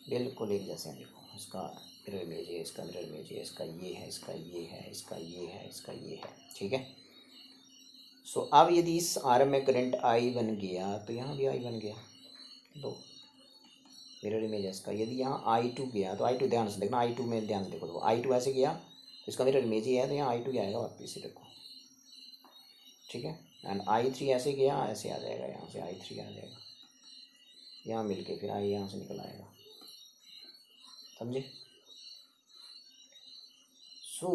बिल्कुल एक जैसे हैं। देखो इसका मिरर इमेज है, इसका मिरर इमेज है, इसका ये है, इसका ये है, इसका ये है, इसका ये है, ठीक है? सो अब यदि इस आर्म में करंट I बन गया तो यहाँ भी I बन गया, दो मिरर इमेज है इसका। यदि यहाँ I2 गया तो I2 ध्यान से देखना, I2 में ध्यान से देखो, तो I2 ऐसे गया तो इसका मिरर इमेज ही है, तो यहाँ I2 आएगा वापस से देखो, ठीक है? एंड I3 ऐसे गया, ऐसे आ जाएगा, यहाँ से I3 आ जाएगा, यहाँ मिलके फिर I यहाँ से निकल आएगा, समझे? सो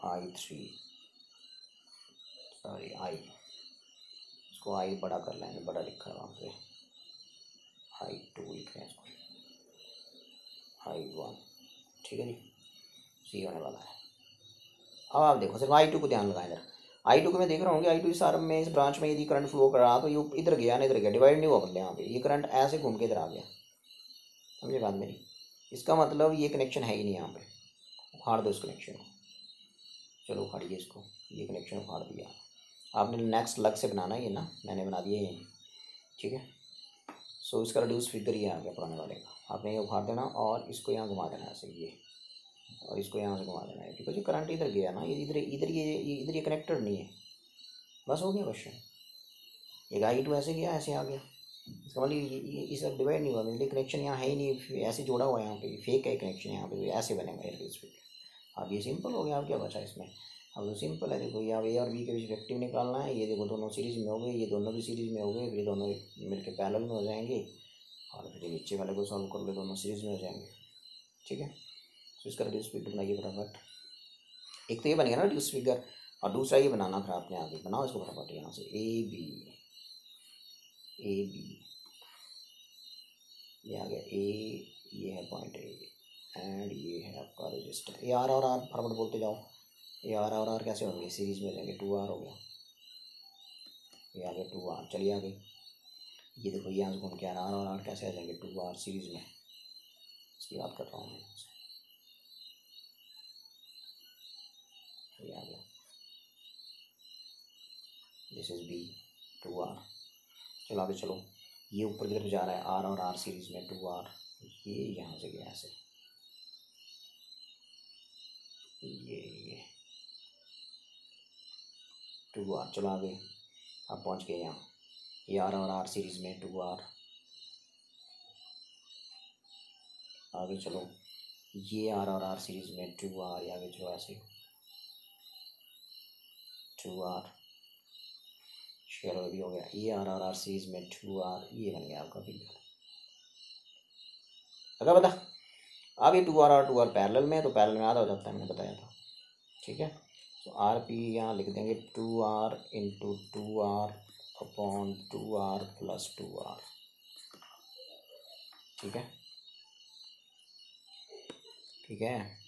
I3 सॉरी I, इसको I बड़ा कर लेंगे, बड़ा लिखा है वहाँ पे, I2 लिख रहे हैं इसको, I1, ठीक है जी? सी होने वाला है। अब आप देखो सिर्फ I2 को ध्यान लगाएं इधर। I2 को मैं देख रहा हूँ कि I2 इस आर्म में, इस ब्रांच में यदि करंट फ्लो कर रहा तो ये इधर गया ना इधर गया, डिवाइड नहीं हुआ बदले यहाँ पे, ये करंट ऐसे घूम के इधर आ गया, समझे बात मेरी? इसका मतलब ये कनेक्शन है ही नहीं यहाँ पे, उखाड़ दो इस कनेक्शन को, चलो उखाड़िए इसको, ये कनेक्शन उखाड़ दिया आपने। नेक्स्ट लग से बनाना है ये ना, मैंने बना दिया ये, ठीक है? सो इसका रिड्यूस फिगर ये आ गया पुराने वाले का, आपने ये उखाड़ देना और इसको यहाँ घुमा देना ऐसे, ये और इसको यहाँ से घुमा देना है, बिकॉज ये करंट इधर गया ना, ये इधर इधर ये कनेक्टेड नहीं है, बस हो गया क्वेश्चन। ये I2 ऐसे गया, ऐसे आ गया, इसका मतलब ये सब डिवाइड नहीं हुआ, मतलब कनेक्शन यहाँ है ही नहीं, ऐसे जोड़ा हुआ है यहाँ पे, फेक है कनेक्शन यहाँ पे, ऐसे बनेगा रिड्यूस फिगर। अब ये सिंपल हो गया, अब क्या बचा इसमें? अब तो सिंपल है, देखो यहाँ A और B के बीच वेक्टिव निकालना है, ये देखो दोनों सीरीज में हो गए, ये दोनों भी सीरीज में हो गए, फिर दोनों मिलके पैरेलल में हो जाएंगे, और फिर नीचे वाले को सॉल्व कर लो, दोनों सीरीज में हो जाएंगे, ठीक है? तो इसका रिड्यूस फिगर बनाइए फटाफट। एक तो ये बन गया ना रिड्यूस फिगर, और दूसरा ये बनाना फिर आपने आगे, बनाओ इसको फटाफट यहाँ से, AB ये आ गया A, ये है पॉइंट A एंड ये है आपका रजिस्टर। ये R और R फटाफट बोलते जाओ, ये R और R कैसे होंगे? सीरीज में हो जाएंगे, 2R हो गया, ये आ गया 2R। चलिए आगे, ये देखो यहाँ से घूम के R और R कैसे आ जाएंगे? 2R सीरीज में, इसकी बात कर रहा हूँ मैं, ये आ गया, दिस इज B 2R। चलो आगे चलो, ये ऊपर की तरफ जा रहा है R और R सीरीज में 2R, ये यहाँ से गया ऐसे, ये 2R। चलो आगे, आप पहुँच गए यहाँ, ये R और R सीरीज में 2R, आगे चलो, ये आर और आर सीरीज में 2R, आगे चलो ऐसे 2R, चलो भी हो गया, ये आर और आर सीरीज में 2R, ये बन गया आपका फिगर। अगर बता अब ये 2R और 2R पैरेलल में है, तो पैरेलल में आधा हो जाता है, मैंने बताया था, ठीक है। तो आर पी यहाँ लिख देंगे 2R into 2R upon 2R plus 2R, ठीक है, ठीक है।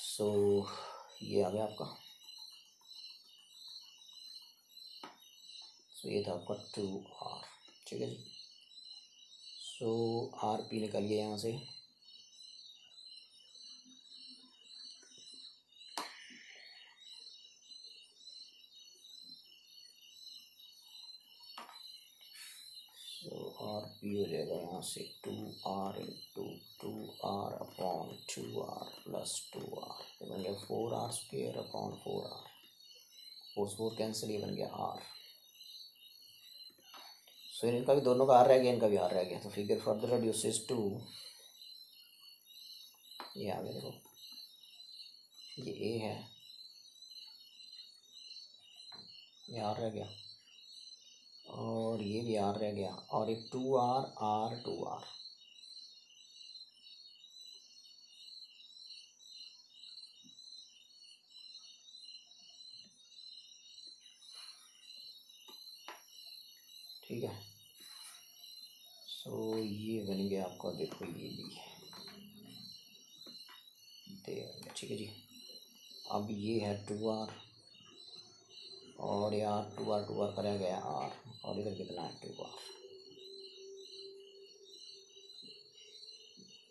सो ये आ गया आपका, सो ये था आपका 2R, ठीक है जी। सो आर पी निकालिए यहाँ से, आर पी हो जाएगा यहाँ से 2R into 2R upon 2R plus 2R, ये बन गया 4R square upon 4R, 4 cancel, ये बन गया R। सो इनका भी दोनों का R रह गया, इनका भी R रह गया, तो फिगर फर्दर रिड्यूसेस टू, ये आ गया, देखो ये A है, ये R रह गया, और ये भी R रह गया, और एक 2R R 2R, ठीक है। सो ये बन गया आपका, देखो ये भी दे, ठीक है जी। अब ये है 2R, और यार 2R करा गया R, और इधर कितना है 2R,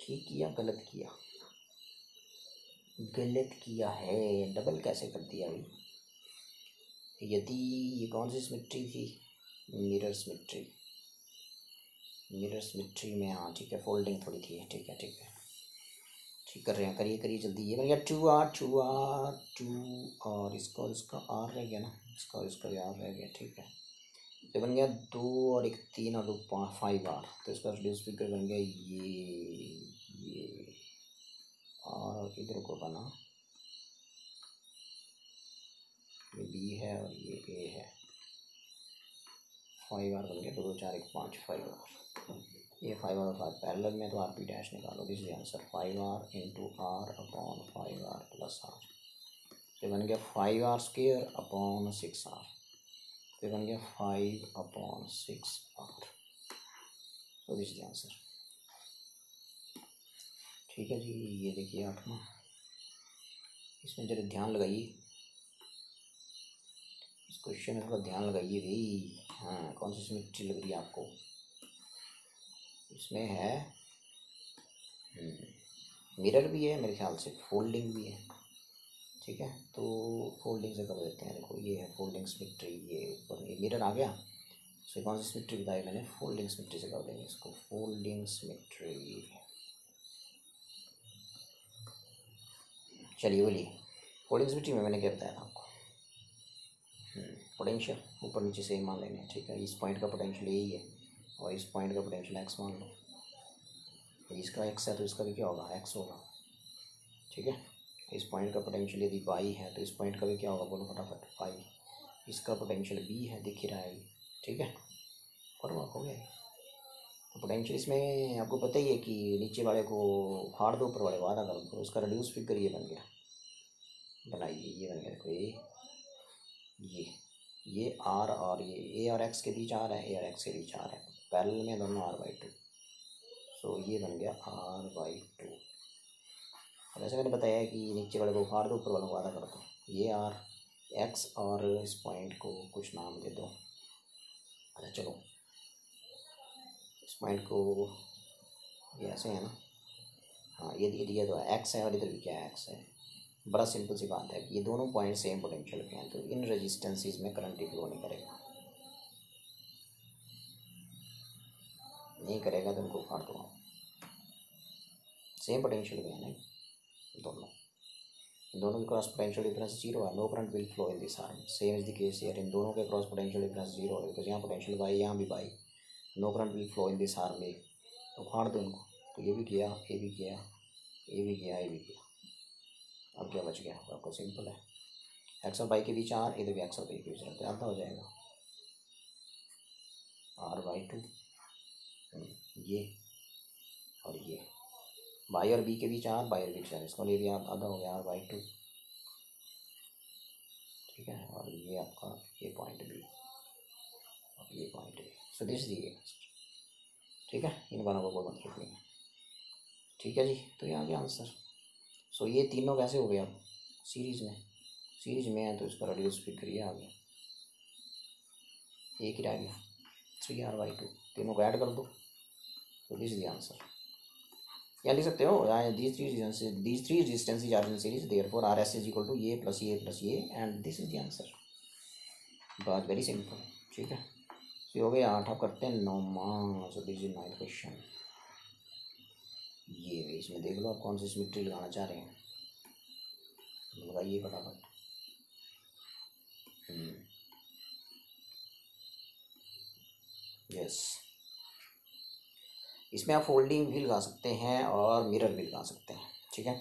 ठीक किया गलत किया, गलत किया है, डबल कैसे कर दिया भाई। यदि ये कौन सी सिमेट्री थी, मिरर सिमेट्री, मिरर सिमेट्री में, हाँ ठीक है, फोल्डिंग थोड़ी थी, ठीक है ठीक है, ठीक कर रहे हैं, करिए करिए जल्दी। ये बन गया 2R 2 और इसका और इसका R रह गया ना, इसका और इसका भी R रह गया, ठीक है। ये बन गया 2 और 1 3 और 2 5R, तो इसका रिड्यूस फिगर बन गया ये और इधर को बना, ये B है और ये A है, 5R बन गया, 2 2 4 1 5 5R, ये 5R और 5 पैरेलल में, तो आर पी डैश निकालो, this is answer 5R into R upon 5R plus R, ये बन गया 5R स्क्वायर अपॉन 6R, ये बन गया 5 upon 6R, so this is answer, ठीक है जी। ये देखिए आप ना, इसमें जरा ध्यान लगाइए, इस क्वेश्चन में थोड़ा ध्यान लगाइए भाई। हाँ, कौन सी सिमेट्री लग रही है आपको, इसमें है मिरर भी है मेरे ख्याल से, फोल्डिंग भी है, ठीक है, तो फोल्डिंग से कर देते हैं। देखो ये है फोल्डिंग सिमेट्री, ये ऊपर ये मिरर आ गया, तो कौन सी सिमेट्री बताई मैंने, फोल्डिंग सिमेट्री से कर देंगे इसको, फोल्डिंग सिमेट्री। चलिए बोलिए, फोल्डिंग सिमेट्री में मैंने क्या बताया था आपको, पोटेंशियल ऊपर नीचे से ही मान लेंगे, ठीक है। इस पॉइंट का पोटेंशियल यही है, और इस पॉइंट का पोटेंशियल एक्स मान लो, इसका एक्स है तो इसका भी क्या होगा, एक्स होगा, ठीक है। इस पॉइंट का पोटेंशियल यदि वाई है, तो इस पॉइंट का भी क्या होगा, बोलो फटाफट, वाई। इसका पोटेंशियल बी है, दिख ही रहा है, ठीक है, फॉर्मूला हो गया। तो पोटेंशियल इसमें आपको पता ही है कि नीचे वाले को फाड़ दो, ऊपर वाले को आधा कर दो, उसका रिड्यूस फिगर ये बन गया, बनाइए, ये बन गया, देखो ये आर और ये ए और एक्स के बीच आर है, ए और एक्स के बीच आर है, पैरेलल में दोनों R/2, सो ये बन गया R/2। अब ऐसे मैंने बताया है कि नीचे वाले को फाड़ दो, ऊपर वालों को आधा कर दो, ये आर एक्स और इस पॉइंट को कुछ नाम दे दो, अच्छा चलो इस पॉइंट को ये ऐसे है ना, हाँ ये दिया तो एक्स है, और इधर भी क्या है, एक्स है। बड़ा सिंपल सी बात है कि ये दोनों पॉइंट सेम पोटेंशियल के हैं, तो इन रेजिस्टेंसेस में करंट फ्लो नहीं करेगा, नहीं करेगा, तो उनको फाड़ दो, सेम पोटेंशियल के हैं नहीं दोनों, इन दोनों के क्रॉस पोटेंशियल डिफरेंस जीरो है, no current will flow in this arm. Same is the case here, इन दोनों के क्रॉस पोटेंशियल डिफरेंस जीरो है, बिकॉज यहाँ पोटेंशियल बाई, यहाँ भी by, no current will flow in this arm A. तो फाड़ दो इनको, तो ये भी किया, ये भी किया, ये भी किया, ये भी किया। अब क्या बच गया आपको? सिंपल है, एक्स और बाई के बीच आर, इधर भी एक्स और बाई के बीच रहता है, आधा हो जाएगा R/2। ये और ये बाई और बी के बीच आर, बाई और बी के बीच, इसको लिए भी आप आधा हो गया R/2, ठीक है। और ये आपका ये पॉइंट बी और ये पॉइंट ए, सो दिस दिए, ठीक है। इन दोनों को कोई मतलब नहीं है, ठीक है जी। तो ये आ गया आंसर। सो ये तीनों कैसे हो गए अब सीरीज में है, तो इसका रेडियस फिगर ये आ गया, एक ही रह गया 3R/2, तीनों को ऐड कर दो, तो दिस इज द आंसर। क्या लिख सकते हो, these three resistances are in series, therefore RS is equal to ये प्लस ये प्लस ये, and this is the answer. बात वेरी सिंपल, ठीक है। तो हो गया 8, आप करते हैं 9 मान, सो दिस इज 9th क्वेश्चन। ये इसमें देख लो आप कौन सी सिमेट्री लगाना चाह रहे हैं, लगाइए फटाफट। यस, इसमें आप फोल्डिंग भी लगा सकते हैं और मिरर भी लगा सकते हैं, ठीक है।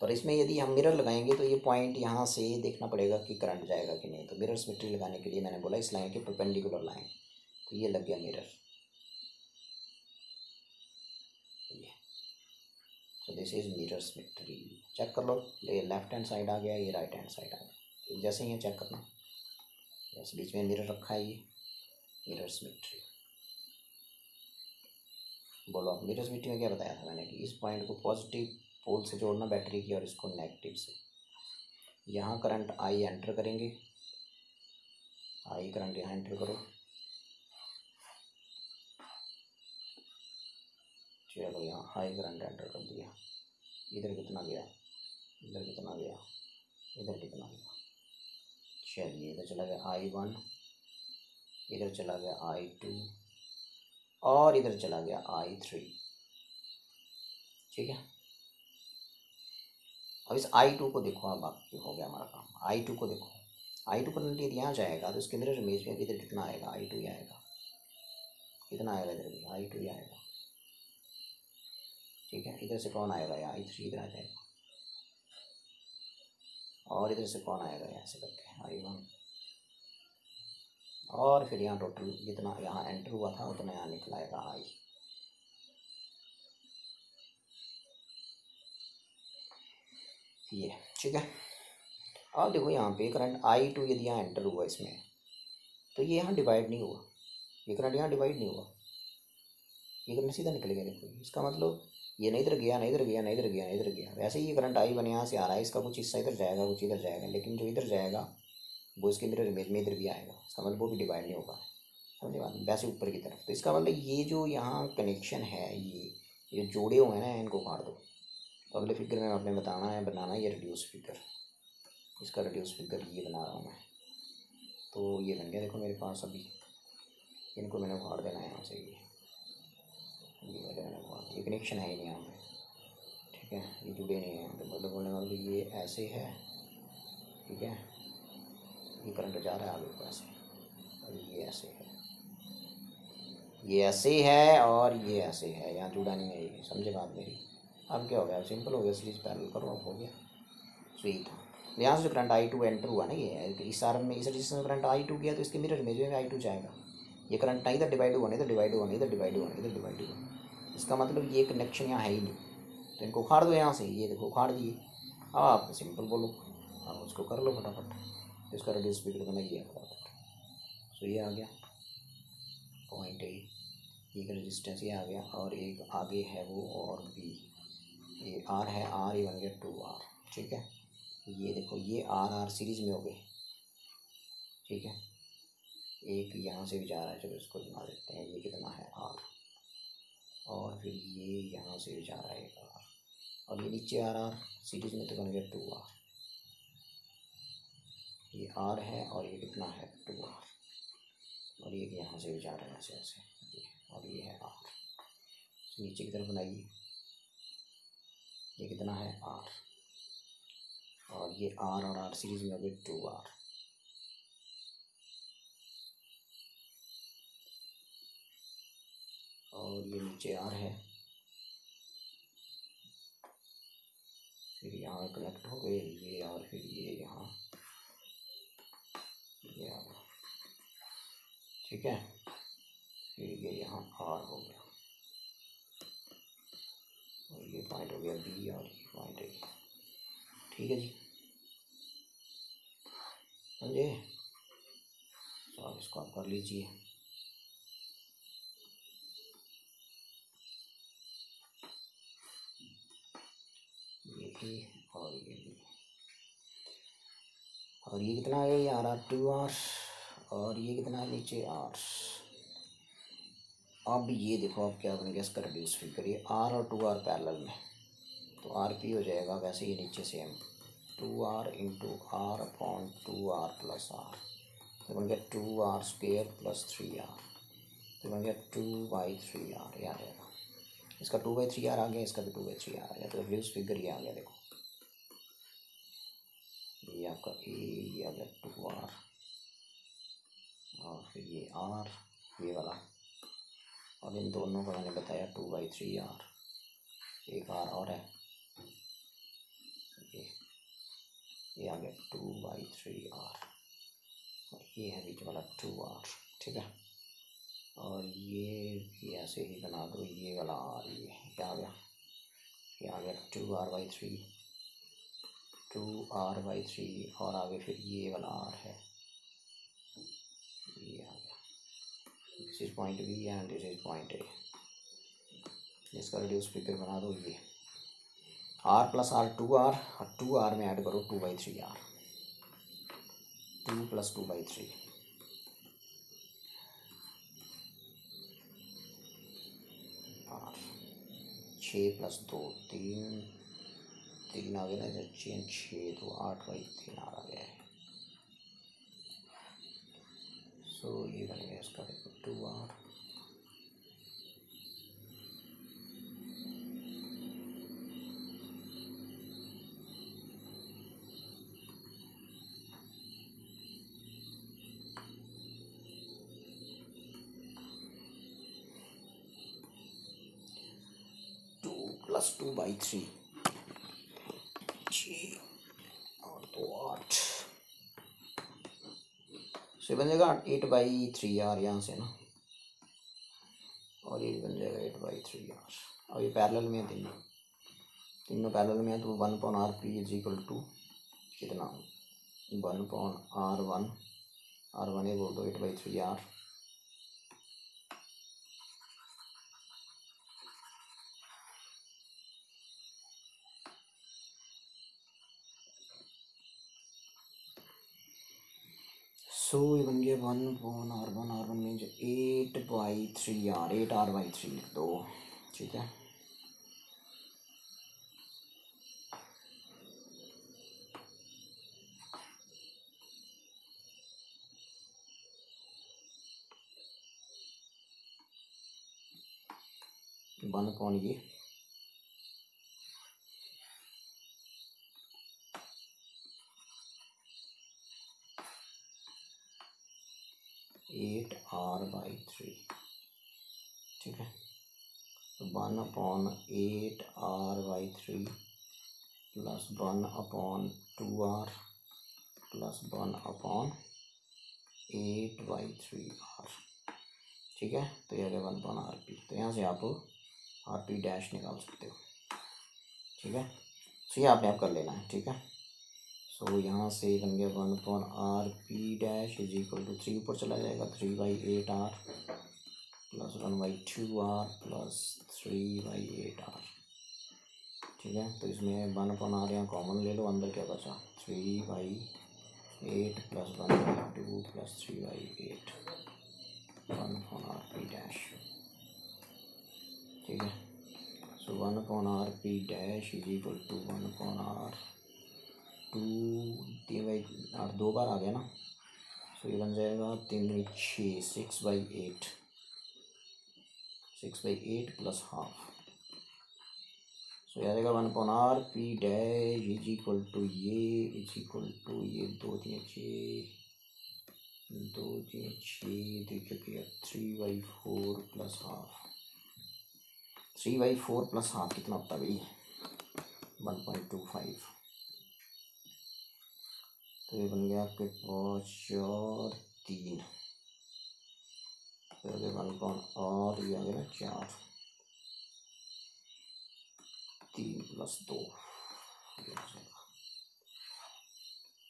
पर इसमें यदि हम मिरर लगाएंगे तो ये पॉइंट यहाँ से देखना पड़ेगा कि करंट जाएगा कि नहीं। तो मिरर सिमेट्री लगाने के लिए मैंने बोला इस लाइन के परपेंडिकुलर लाइन, तो ये लग गया मिरर, ये। So this is mirror symmetry. Check कर लो, ये लेफ्ट हैंड साइड आ गया, ये राइट हैंड साइड आ गया, जैसे ही चेक करना। यस, बीच में मिरर रखा है, ये मिरर सिमेट्री। बोलो मिरर सिमेट्री में क्या बताया था मैंने कि इस पॉइंट को पॉजिटिव पोल से जोड़ना बैटरी की, और इसको नेगेटिव से। यहाँ करंट आई एंटर करेंगे, आई करंट यहाँ एंटर करो, चलो यहाँ आई करंट एंटर कर दिया। इधर कितना गया, इधर कितना गया, इधर कितना गया, चलिए इधर चला गया I1, इधर चला गया I2, और इधर चला गया I3, ठीक है। अब इस I2 को देखो, अब बाकी हो गया हमारा काम। I2 को देखो, I2 करंट यदि यहाँ जाएगा तो इसके मिरर इमेज में इधर कितना आएगा, I2 ही आएगा, कितना आएगा, इधर भी I2 ही आएगा, ठीक है। इधर से कौन आएगा, या I3 इधर आ जाएगा, और इधर से कौन आएगा, ऐसे करके I1, और फिर यहाँ टोटल जितना यहाँ एंटर हुआ था उतना यहाँ निकल आएगा I। ये ठीक है। अब देखो यहाँ पे करंट I2 यदि यहाँ एंटर हुआ इसमें, तो ये यहाँ डिवाइड नहीं हुआ, ये करंट यहाँ डिवाइड नहीं हुआ, ये करंट सीधा निकल गया। देखो इसका मतलब ये नहीं इधर गया, नहीं इधर गया, नहीं इधर गया, नहीं इधर गया। वैसे ही ये करंट I1 यहाँ से आ रहा है, इसका कुछ हिस्सा इधर जाएगा, कुछ इधर जाएगा, लेकिन जो इधर जाएगा वो इसके मिरर इमेज में इधर भी आएगा, इसका मतलब वो भी डिवाइड नहीं होगा, समझे बात, वैसे ऊपर की तरफ। तो इसका मतलब ये जो यहाँ कनेक्शन है, ये जोड़े हुए हैं ना, इनको काट दो। तो अगले फिगर में आपने बनाना है ये रेड्यूस फिगर, इसका रेड्यूस फिगर ये बना रहा हूँ मैं। तो ये बन गया, देखो मेरे पास अभी इनको मैंने उखाड़ देना है यहाँ से, ये मैंने उखाड़, ये कनेक्शन है ही नहीं यहाँ पे, ठीक है, ये जुड़े नहीं है यहाँ पे। मतलब बोलने वाले ये ऐसे है, ठीक है, ये करंट जा रहा है आगे को ऐसे, और ये ऐसे है, ये ऐसे है, और ये ऐसे है, यहाँ जुड़ा नहीं है ये, समझे बात मेरी। अब क्या हो गया, सिंपल हो गया, सीरीज पैरेलल करो, अब हो गया स्वीट। यहाँ से जो करंट I2 एंटर हुआ ना, ये इस आर्म में, इस रजिस्टेंस में करंट I2 गया, तो इसके मिरर इमेज में I2 जाएगा। ये करंट ना इधर डिवाइड हुआ, नहीं इधर डिवाइड हुआ, नहीं इधर डिवाइड हुआ, नहीं इधर डिवाइड हुआ, इसका मतलब ये कनेक्शन यहाँ है ही नहीं। तो इनको उखाड़ दो यहाँ से, ये देखो उखाड़ दिए। अब आप सिंपल बोलो, अब उसको कर लो फटाफट, तो इसका रेडियस स्पीड बनाइए फटाफट। सो ये आ गया पॉइंट A, एक रेजिस्टेंस ये आ गया, और एक आगे है वो और B, ये R है, R ये बन गया 2R, ठीक है। ये देखो ये R सीरीज में हो गए, ठीक है। एक यहाँ से भी जा रहा है, चलो इसको बना देते हैं, ये कितना है R, और फिर ये यहाँ से भी जा रहा है R, और ये नीचे R सीरीज में तो बन गया 2R, ये R है, और ये कितना है 2R, और ये यहाँ से भी जा रहा है ऐसे ऐसे, और ये है R। नीचे की तरफ बनाइए, ये कितना है R, और ये आर और आर सीरीज में हो गए 2R, और ये नीचे R है, फिर यहाँ कनेक्ट हो गए ये, और फिर ये यहाँ ये आ गया, ठीक है। फिर ये यहाँ R हो गया, और ये पॉइंट हो गया B, और ये पॉइंट है, ठीक है जी, समझे। तो आप इसको आप कर लीजिए। ये A और ये B, और ये कितना आ गया, ये R 2R, और ये कितना है नीचे R। अब ये देखो आप क्या बन गया इसका रिड्यूस फिगर, ये R और 2R पैरेलल में, तो RP हो जाएगा वैसे ही नीचे same 2R into R upon 2R plus R, तो बन गया 2R स्क्वेयर प्लस 3R, तो बन गया 2/3R, ये आ जाएगा। इसका 2/3R आ गया, इसका भी 2/3R आ गया, तो रिड्यूस फिगर ये आ गया। देखो ये आपका ये आ गया 2R, और फिर ये R ये वाला, और इन दोनों का मैंने बताया 2/3R, एक R और है, ये आ गया 2/3R, और ये है बीच वाला 2R, ठीक है। और ये भी ऐसे ही बना दो, ये वाला R ये क्या आ गया, ये आ गया 2R/3, 2R/3, और आगे फिर ये वाला R है, ये आ गया, this is point B and this is point A, इसका रिड्यूस फिगर बना दो, ये R प्लस R 2R, और 2R में ऐड करो 2/3R, 2 + 2/3, R 6 + 2 3, 3 आ गया ना, 6 तो 8/3R आ गया है। सो ये बन गया इसका 2R, + 2/3, 6 और 2 8, सो बन जाएगा 8/3R यहाँ से ना, और ये बन जाएगा 8/3R, और ये पैरेलल में है, तीनों पैरेलल में है, तो 1/RP इज इक्वल टू कितना, 1/R1, R1 ये बोल दो 8/3R, सो ये बन गया 1/R1, R1 means 8/3R, 8R/3 लिख दो, ठीक है। वन अपॉन ये 8R/3, ठीक है। तो 1/8R/3 plus 1/2R plus 1/8/3R, ठीक है। तो ये आ गया 1/RP, तो यहाँ से आप RP डैश निकाल सकते हो, ठीक है। तो ये आपने आप कर लेना है, ठीक है। सो यहाँ से बन गया 1/RP dash is equal to 3 ऊपर चला जाएगा, 3/8R plus 1/2R plus 3/8R, ठीक है। तो इसमें 1/R यहाँ कॉमन ले लो, अंदर क्या बचा 3/8 प्लस 1/2 प्लस 3/8, 1/RP डैश, ठीक है। So 1/RP dash is equal to 1/R 2, 3/8 दो बार आ गया ना, सो ये बन जाएगा 3/6, 6/8, 6/8 प्लस हाफ, सो आ जाएगा 1/r P dash is equal to ये इज इक्वल टू ये 2 3 6 देखिए 3/4 प्लस हाफ 3/4 प्लस हाफ कितना होता है भाई 1.25 तो ये बन गया आपके 5 4 3 फिर 1/r ये आ गया ना 4 3 + 2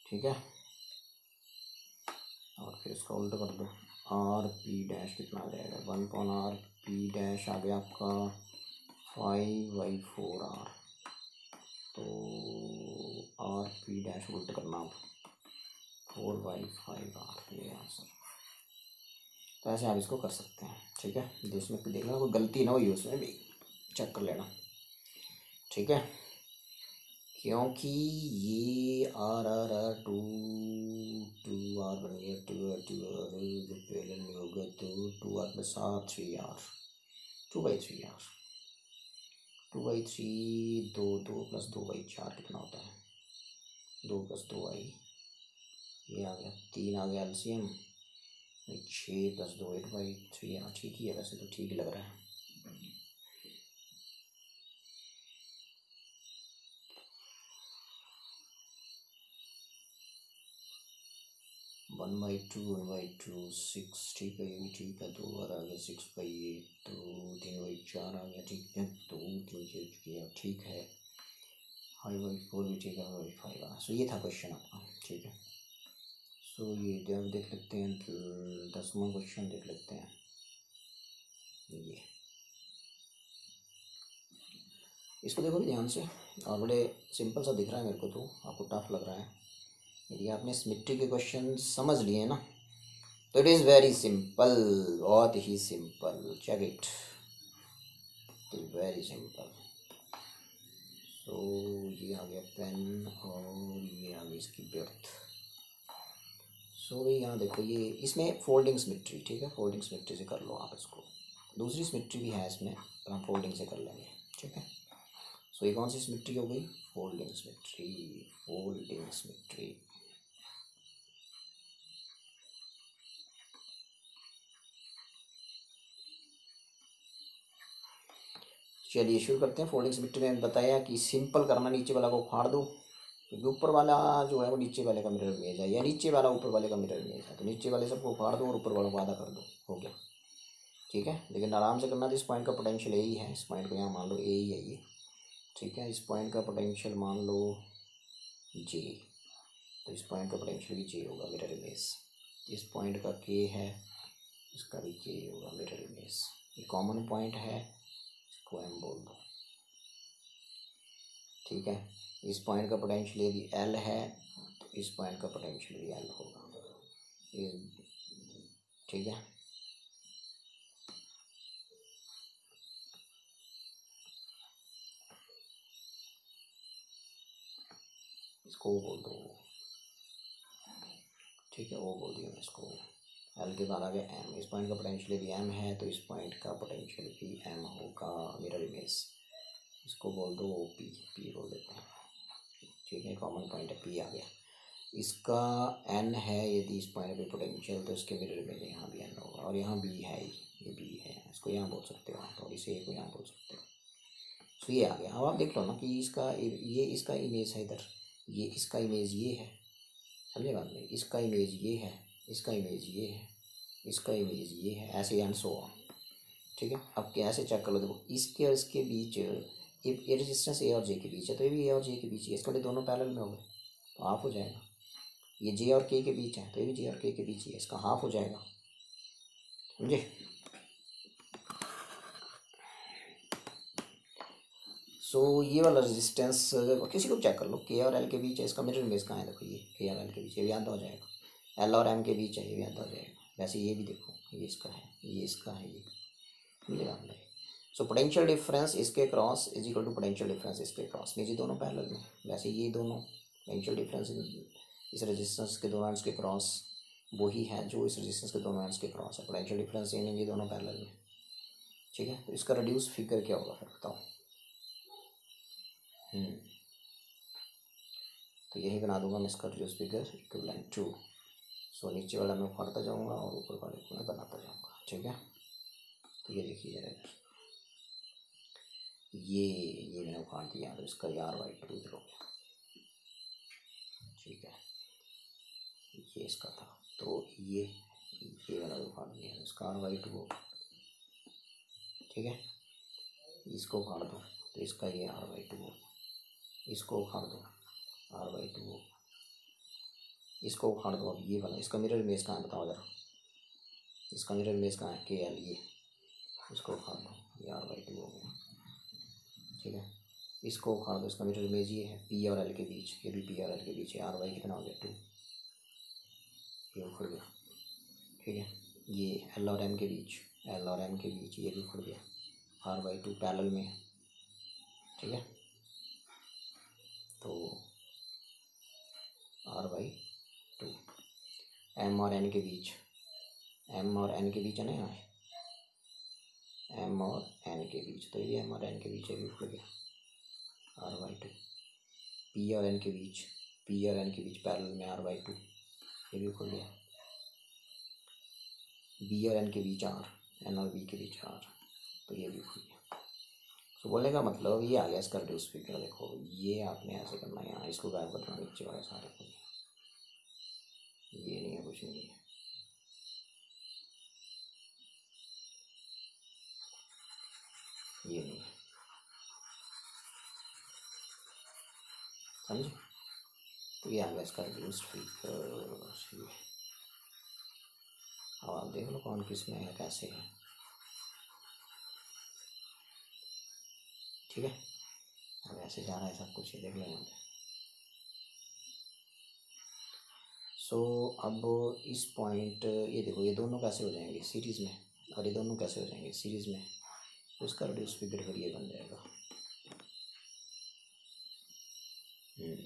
ठीक है। और फिर इसका उल्टा कर दो आर पी डैश कितना आ जाएगा 1/r पी डैश आ गया आपका 5/4r तो आर पी डैश उल्टा करना आप 4/5r ये आंसर। तो ऐसे आप इसको कर सकते हैं ठीक है। जिसमें देखना कोई गलती ना हुई उसमें भी चेक कर लेना ठीक है। क्योंकि ये आर आर आर 2 2r बन गया 2r जब पहले में होगा तो 2r + r 3r 2/3r 2/3 2 2 + 2/4 कितना होता है 2 + 2i ये आ गया 3 आ गया एलसीएम 6 + 2 8/3 ठीक ही है वैसे तो ठीक ही लग रहा है। 1/2 6 ठीक है ये भी ठीक है 2 बार आ गया 6/8 तो 3/4 आ गया ठीक है 2 3 किया ठीक है 5/4 भी ठीक है 5/5 आ। सो ये था क्वेश्चन आपका ठीक है। सो ये जब देख लेते हैं 10वां क्वेश्चन देख लेते हैं। ये इसको देखो भी ध्यान से और बड़े सिंपल सा दिख रहा है मेरे को तो आपको टफ लग रहा है। यदि आपने सिमेट्री के क्वेश्चन समझ लिए ना तो इट इज़ वेरी सिंपल बहुत ही simple check it is very simple. So ये आ गया पेन और ये आ गई इसकी बर्थ। सो भाई यहाँ देखो ये इसमें फोल्डिंग सिमेट्री ठीक है फोल्डिंग सिमेट्री से कर लो आप इसको। दूसरी सिमेट्री भी है इसमें पर हम फोल्डिंग से कर लेंगे ठीक है। सो ये कौन सी सिमेट्री हो गई फोल्डिंग सिमेट्री फोल्डिंग सिमेट्री। चलिए शुरू करते हैं। फोल्डिंग सिमेट्री में बताया कि सिंपल करना नीचे वाला को फाड़ दो क्योंकि ऊपर वाला जो है वो नीचे वाले का मिरर इमेज है या नीचे वाला ऊपर वाले का मिरर इमेज है तो नीचे वाले सबको फाड़ दो और ऊपर वालों को आधा कर दो हो गया ठीक है। लेकिन आराम से करना तो इस पॉइंट का पोटेंशियल यही है। इस पॉइंट को यहाँ मान लो ए ही है ये ठीक है। इस पॉइंट का पोटेंशियल मान लो जे तो इस पॉइंट का पोटेंशियल भी जे होगा मिरर इमेज। इस पॉइंट का के है इसका भी के होगा मिरर इमेज। ये कॉमन पॉइंट है इसको एम बोल दो ठीक है। इस पॉइंट का पोटेंशियल यदि एल है तो इस पॉइंट का पोटेंशियल भी एल होगा ठीक है। इसको बोल दो ठीक है वो बोल दिया मैं इसको। एल के बाद आ गया एम। इस पॉइंट का पोटेंशियल यदि एम है तो इस पॉइंट का पोटेंशियल भी एम होगा मिरर इमेज। इसको बोल दो पी पी बोल देते हैं ठीक है। कॉमन पॉइंट है पी आ गया। इसका एन है यदि इस पॉइंट पे पोटेंशियल तो इसके मिरर इमेज यहाँ भी एन होगा और यहाँ बी है ये बी है इसको यहाँ बोल सकते हो आप और इसे ए को यहाँ बोल सकते हो। तो ये आ गया। अब आप देख लो ना कि इसका ये इसका इमेज है इधर ये इसका इमेज ये है समझे बात में। इसका इमेज ये है इसका इमेज ये है इसका इमेज ये है ऐसे एंड सो ऑन ठीक है। अब कैसे चेक कर लो देखो इसके और इसके बीच ये रेजिस्टेंस ए और जे के बीच है तो ये भी ए और जे के बीच है इसके लिए दोनों पैरेलल में हो गए तो हाफ हो जाएगा। ये जे और के बीच है तो ये भी जे और के बीच ही है इसका हाफ हो जाएगा समझे। सो ये वाला रेजिस्टेंस किसी को चेक कर लो के और एल के बीच है इसका मिरर इमेज कहाँ है देखो ये के और एल के बीच ये भी आधा हो जाएगा। एल और एम के बीच है ये भी आधा हो जाएगा। वैसे ये भी देखो ये इसका है ये इसका है ये मिलेगा मेरे। सो पोटेंशियल डिफरेंस इसके across is equal to potential difference इसके क्रॉस में ये दोनों पैरेलल में। वैसे ये दोनों पोटेंशियल डिफरेंस इस रेजिस्टेंस के दोनों एंड्स के क्रॉस वही है जो इस रेजिस्टेंस के दोनों एंड्स के क्रॉस है। पोटेंशियल डिफरेंस ये दोनों पैरेलल में ठीक है। तो इसका रिड्यूस फिगर क्या होगा फिर बताओ। तो यही बना दूंगा मैं इसका रिड्यूस फिगर इक्विवेलेंट टू। सो नीचे वाला मैं उखाड़ता जाऊंगा और ऊपर वाले को मैं बनाता जाऊंगा, ठीक है। तो ये देखिए जरा, ये मैंने उखाड़ दिया, तो इसका यार वाई टू इधर हो गया, ठीक है। ये इसका था, तो ये वाला उखाड़ दिया, इसका आर वाई टू हो, ठीक है। इसको उखाड़ दो तो इसका ये आर वाई टू हो, इसको उखाड़ दो आर वाई टू हो, इसको उखाड़ दो। अब ये वाला, इसका मिरर इमेज कहाँ है बताओ जरा, इसका मिरर इमेज कहाँ है, के एल, ये इसको उखाड़ दो, ये आर वाई टू हो गया, ठीक है। इसको उखाड़ दो, इसका मिरर इमेज ये है पी और एल के बीच, ये भी पी और एल के बीच है, आर वाई कितना हो गया टू, ये उखड़ गया, ठीक है। ये एल और एम के बीच, एल और एम के बीच ये भी उखड़ गया, आर वाई टू पैरेलल में है, ठीक है। तो आर वाई टू, एम और एन के बीच, एम और एन के बीच है ना यहाँ, एम और एन के बीच, तो ये एम और एन के बीच है, भी उखड़ गया, आर वाई टू। पी और एन के बीच, पी और एन के बीच पैरेलल में आर वाई टू, ये भी उखड़ गया। बी और एन के बीच आर, एन और बी के बीच आर, तो ये भी उखड़ गया। तो बोलने का मतलब ये आ गया इसका रिड्यूस फिगर। देखो ये आपने ऐसे करना है, यहाँ इसको गायब करना, नीचे वाले सारे को, ये नहीं है, कुछ नहीं है, ये नहीं है, समझे। तो ये आ गया इसका रिड्यूस फिगर। अब आप देख लो कौन किस में है, कैसे है, ठीक है। अब ऐसे जा रहा है सब कुछ, ये देख लो यहाँ पे। सो अब इस पॉइंट, ये देखो ये दोनों कैसे हो जाएंगे सीरीज़ में, और ये दोनों कैसे हो जाएंगे सीरीज़ में, तो इसका रिड्यूस फिगर फिर ये बन जाएगा।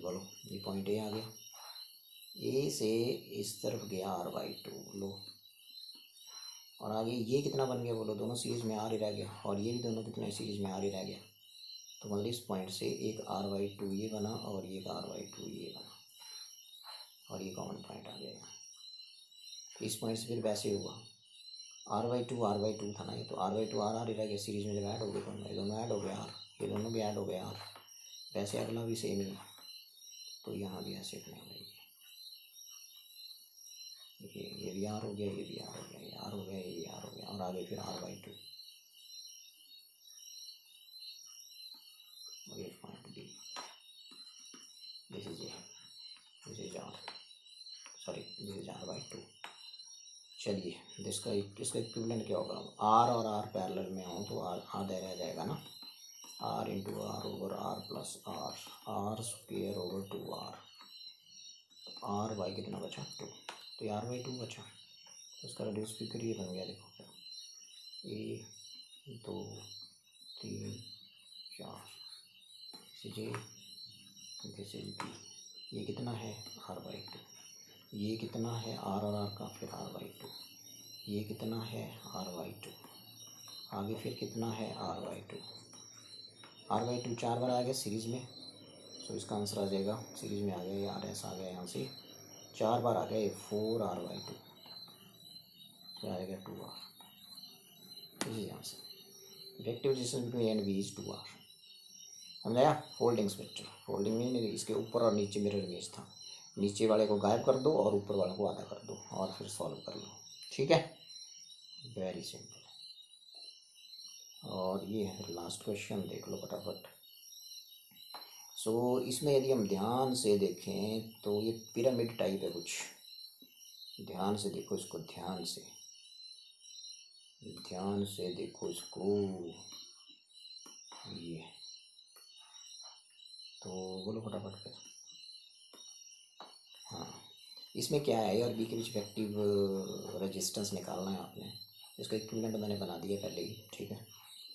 बोलो, ये पॉइंट ए आ गया, ए से इस तरफ गया आर वाई टू, लो, और आगे ये कितना बन गया बोलो, दोनों सीरीज़ में आर ही रह गया, और ये भी दोनों कितने सीरीज़ में आर ही रह गया। तो मतलब इस पॉइंट से एक आर वाई टू ये बना, और ये एक आर वाई टू ये बना, और ये कॉमन पॉइंट आ गया। तो इस पॉइंट से फिर वैसे हुआ, आर वाई टू था ना ये, तो आर वाई टू आर ही रह गया सीरीज़ में, जब ऐड हो गए दोनों, ये दोनों ऐड हो गए आर, ये दोनों भी ऐड हो गए आर, वैसे अगला भी सेम ही है, तो यहाँ भी ऐसे बनेगा, ये भी आर हो गया, ये भी आर हो गया, ये आर हो गया, ये भी आर हो गया, और आगे फिर आर वाई टू, और ये point B, this is R, sorry this is R by two. चलिए इसका इक्विवेलेंट क्या होगा, आर और आर पैरेलल में हो तो आर आधा रह जाएगा ना, R into R over R plus R, R square over two R, तो आर वाई कितना बचा टू, तो ये आर वाई टू बचा, तो इसका रिड्यूस फिगर ये बन गया। देखो क्या, 1 2 3 4, दिस इज बी, ये कितना है आर वाई टू, ये कितना है आर और आर का, फिर आर वाई टू, ये कितना है आर वाई टू, आगे फिर कितना है R by two, R by two 4 बार आ गया सीरीज़ में, सो इसका आंसर आ जाएगा, सीरीज़ में आ गया, ये आर एस आ गया, यहाँ से 4 बार आ गया, ये 4 आर वाई टू, फिर आ जाएगा 2 आर, इसी answer. Effective distance between A and B is 2 R, समझाया। फोल्डिंग स्पेक्ट्रम, फोल्डिंग में इसके ऊपर और नीचे मिरर इमेज था, नीचे वाले को गायब कर दो और ऊपर वाले को आधा कर दो, और फिर सॉल्व कर लो, ठीक है, वेरी सिंपल। और ये है लास्ट क्वेश्चन, देख लो फटाफट। सो इसमें यदि हम ध्यान से देखें तो ये पिरामिड टाइप है कुछ, ध्यान से देखो इसको, ध्यान से देखो इसको, ये तो बोलो फटाफट फिर। हाँ, इसमें क्या है, ए और बी के बीच इफेक्टिव रेजिस्टेंस निकालना है आपने, इसका इक्विवेलेंट मैंने बना दिया पहले ही, ठीक है।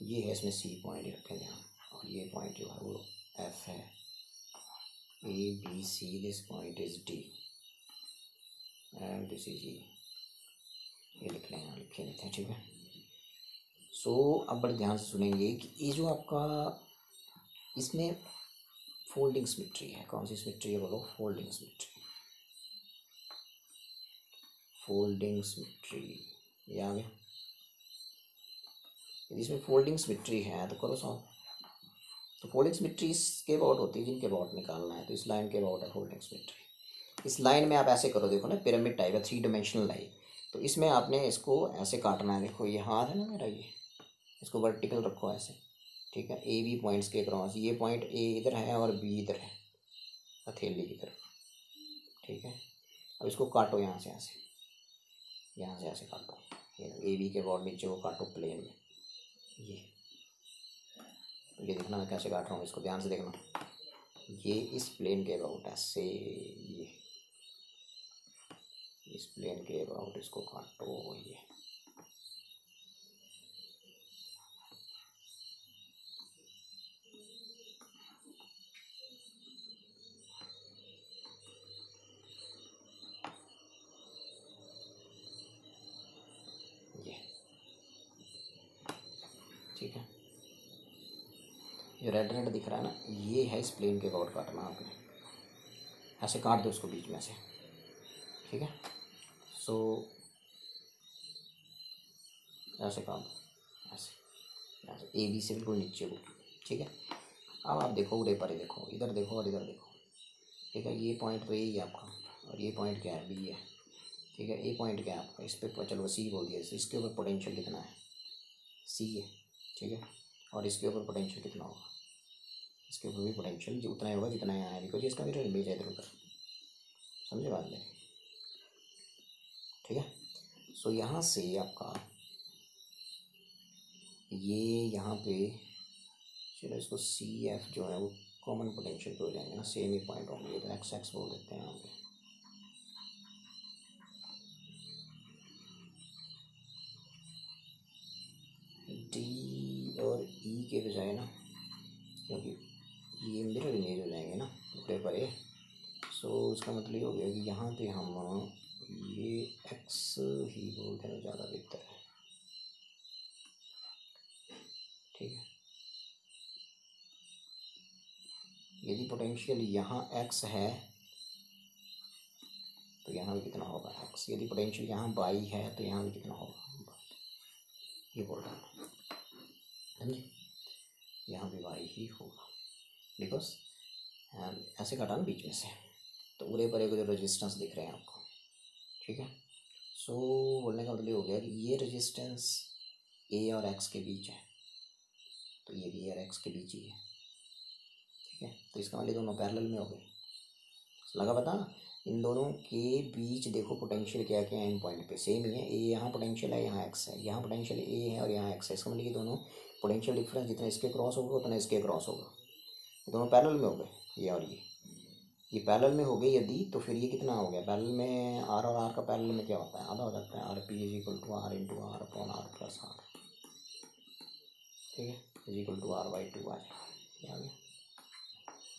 ये है, इसमें सी पॉइंट रखे यहाँ, और ये पॉइंट जो है वो एफ है, A B C, this point is D and this is E, ये लिख लेना, लिखे लेते हैं, ठीक है। सो अब बड़े ध्यान से सुनेंगे कि ये जो आपका इसमें फोल्डिंग सिमेट्री है। कौन सी सिमेट्री है बोलो? Folding symmetry. फोल्डिंग सिमेट्री ये आ गया। यदि इसमें फोल्डिंग सिमेट्री है तो करो सॉल्व। तो फोल्डिंग सिमेट्री इसके अबाउट होती है जिनके अबाउट निकालना है, तो इस लाइन के अबाउट है फोल्डिंग सिमेट्री। इस लाइन में आप ऐसे करो, देखो ना पिरामिड टाइप है, 3 डायमेंशनल लाइन। तो इसमें आपने इसको ऐसे काटना है। देखो ये हाथ है ना मेरा, ये इसको वर्टिकल रखो ऐसे, ठीक है। ए बी पॉइंट्स के क्रॉस, ये पॉइंट ए इधर है और बी इधर है हथेली की तरफ, ठीक है। अब इसको काटो यहाँ से ऐसे, यहाँ से ऐसे काटो। ये ए बी के अबाउट नीचे को काटो प्लेन में। ये देखना मैं कैसे काट रहा हूँ, इसको ध्यान से देखना। ये इस प्लेन के अबाउट ऐसे, ये इस प्लेन के अबाउट इसको काटो। ये ठीक है। जो रेड रेड दिख रहा है ना, ये है इस प्लेन के अबाउट काटना आपने। ऐसे काट दो उसको बीच में से, ठीक है। सो ऐसे काट दो, ऐसे ऐसे ए बी से बिल्कुल नीचे को, ठीक है। अब आप देखो उड़े परे देखो, इधर देखो और इधर देखो, ठीक है। ये पॉइंट तो यही है आपका, और ये पॉइंट क्या है? बी है, ठीक है। ये पॉइंट क्या है आपका? इस पर चलो सी बोल दिया, इसके ऊपर पोटेंशियल कितना है? सी है, ठीक है। और इसके ऊपर पोटेंशियल कितना होगा? इसके ऊपर भी पोटेंशियल उतना ही होगा जितना यहाँ है, बिकॉज इसका भी इमेज है इधर उधर। समझे बात मेरी? ठीक है। सो यहाँ से आपका ये यहाँ पे चलो इसको सी एफ जो है वो कॉमन पोटेंशियल पे हो जाएंगे ना, सेम ही पॉइंट होंगे, तो एक्स एक्स बोल देते हैं यहाँ पे। डी और ई के बजाय ना, क्योंकि ये मिरर इमेज हो जाएंगे ना ऊपर परे, सो इसका मतलब ये हो गया कि यहाँ पे हम ये एक्स ही बोल देना ज़्यादा बेहतर है, ठीक है। यदि पोटेंशियल यहाँ x है तो यहाँ भी कितना होगा x। यदि पोटेंशियल यहाँ y है तो यहाँ भी कितना होगा y, ये बोल रहा हूँ, समझे? यहाँ भी y ही होगा, बिकॉज ऐसे काटा ना बीच में से, तो उरे परे को जो रेजिस्टेंस दिख रहे हैं आपको, ठीक है। सो बोलने का मतलब हो गया कि ये रेजिस्टेंस a और x के बीच है, तो ये भी a और x के बीच ही है, ठीक है। तो इसका मतलब दोनों पैरेलल में हो गए। लगा पता? इन दोनों के बीच देखो पोटेंशियल क्या क्या है, इन पॉइंट पे सेम ही है। ए यहाँ पोटेंशियल है, यहाँ एक्स है, यहाँ पोटेंशियल ए है और यहाँ एक्स है। इसका मतलब कि दोनों पोटेंशियल डिफरेंस जितना इसके क्रॉस होगा उतना इसके क्रॉस होगा। दोनों पैरेलल में हो गए, ये और ये पैरेलल में हो गए यदि, तो फिर ये कितना हो गया? पैरेलल में आर और आर का पैरेलल में क्या होता है? आधा हो जाता है। R P is equal to R into are upon R plus R, ठीक है, is equal to R by 2 आ जाएगा, ये आ गया,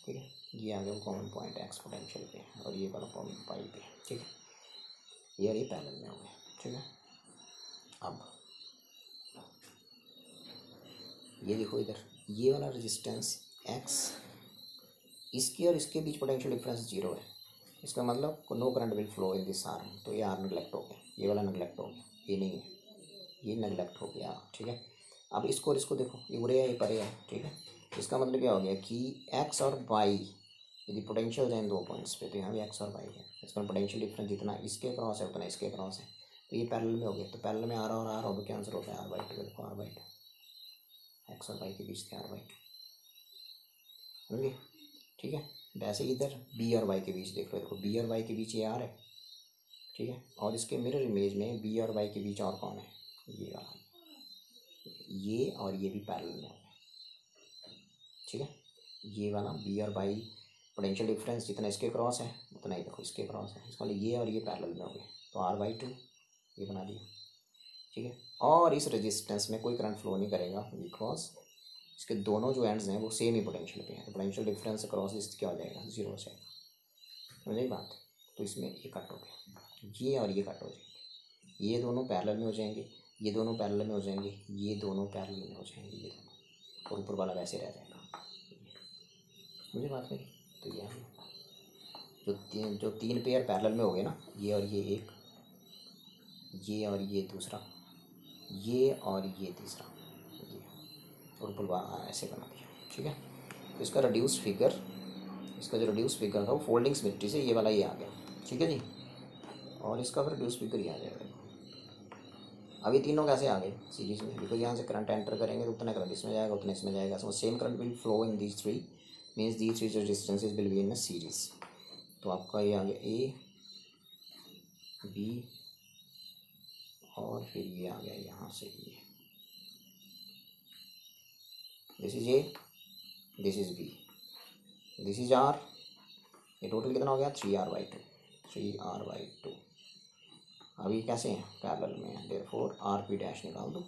ठीक है। ये आ गया कॉमन पॉइंट एक्स पोटेंशियल पे, और ये वाला पॉइंट पाई पे, ठीक है। ये और ये पैरेलल में हो गया, ठीक है। अब ये देखो इधर, ये वाला रेजिस्टेंस एक्स, इसके और इसके बीच पोटेंशियल डिफरेंस 0 है। इसका मतलब no current will flow in this R, तो ये आर नेगलेक्ट हो गया, ये वाला नेगलेक्ट हो गया, ये नहीं है, ये नेगलेक्ट हो गया, ठीक है। अब इसको और इसको देखो, ये उड़े है ये परे है, ठीक है। इसका मतलब क्या हो गया कि एक्स और वाई यदि पोटेंशियल है इन दो पॉइंट्स पे, तो यहाँ भी एक्स और वाई है। इसका पोटेंशियल डिफरेंस जितना इसके क्रॉस है उतना इसके क्रॉस है, तो ये पैरेलल में हो गया। तो पैरेलल में आर और आर हो, तो क्या आंसर होता है? R by 2। देखो आर बाई 2, एक्स और वाई के बीच थे आर बाई 2, समझिए, ठीक है। वैसे इधर बी और वाई के बीच देख लो, देखो बी और वाई के बीच ये आर है, ठीक है। और इसके मिरर इमेज में बी और वाई के बीच और कौन है? ये वाला, ये और ये भी पैरेलल में हो गए, ठीक है। ये वाला बी और वाई पोटेंशियल डिफरेंस जितना इसके क्रॉस है उतना ही देखो इसके क्रॉस है, इसका मतलब ये और ये पैरेलल में हो गए, तो आर बाई 2 ये बना दिया, ठीक है। और इस रेजिस्टेंस में कोई करंट फ्लो नहीं करेगा, बिकॉज इसके दोनों जो एंड्स हैं वो सेम ही पोटेंशियल पे हैं, तो पोटेंशियल डिफरेंस क्रॉस इस क्या हो जाएगा? 0 हो जाएगा, समझे बात? तो इसमें ये कट हो गया, ये और ये कट हो जाएंगे, ये दोनों पैरेलल में हो जाएंगे, ये दोनों पैरेलल में हो जाएंगे, ये दोनों पैरेलल में हो जाएंगे, ये दोनों, और ऊपर वाला वैसे रह जाएगा, मुझे बात करी तो ये जो तीन पेयर पैरेलल में हो गए ना, ये और ये एक, ये और ये दूसरा, ये और ये तीसरा, ये और बुलवा ऐसे बना दिया। ठीक है, तो इसका रिड्यूस फिगर, इसका जो रिड्यूस फिगर था वो फोल्डिंग सिमेट्री से ये वाला ये आ गया। ठीक है जी, और इसका फिर रिड्यूस फिगर ये आ जाएगा। अभी तीनों कैसे आ गए सीरीज में, बिकॉज यहाँ से करंट एंटर करेंगे तो उतना करंट इसमें जाएगा, उतना इसमें जाएगा, so same current will flow in these three, means these three resistances will be in a series. तो आपका ये आ गया ए बी और फिर ये आ गया यहाँ से ये, this is A, this is B, this is R, ये टोटल कितना हो गया 3R/2, 3R/2। अभी कैसे हैं पैरेलल में हैं, देयरफॉर RP डैश निकाल दो,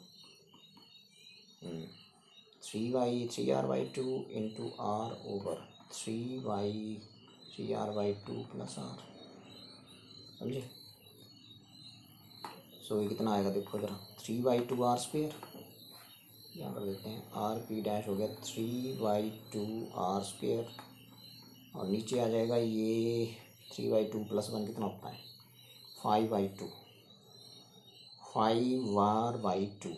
3R/2 into R over 3R/2 plus R, समझे। सो ये कितना आएगा देखो जरा, 3/2R², यहाँ कर देते हैं, RP डैश हो गया 3/2R², और नीचे आ जाएगा ये 3/2 प्लस 1 कितना होता है 5/2, 5R/2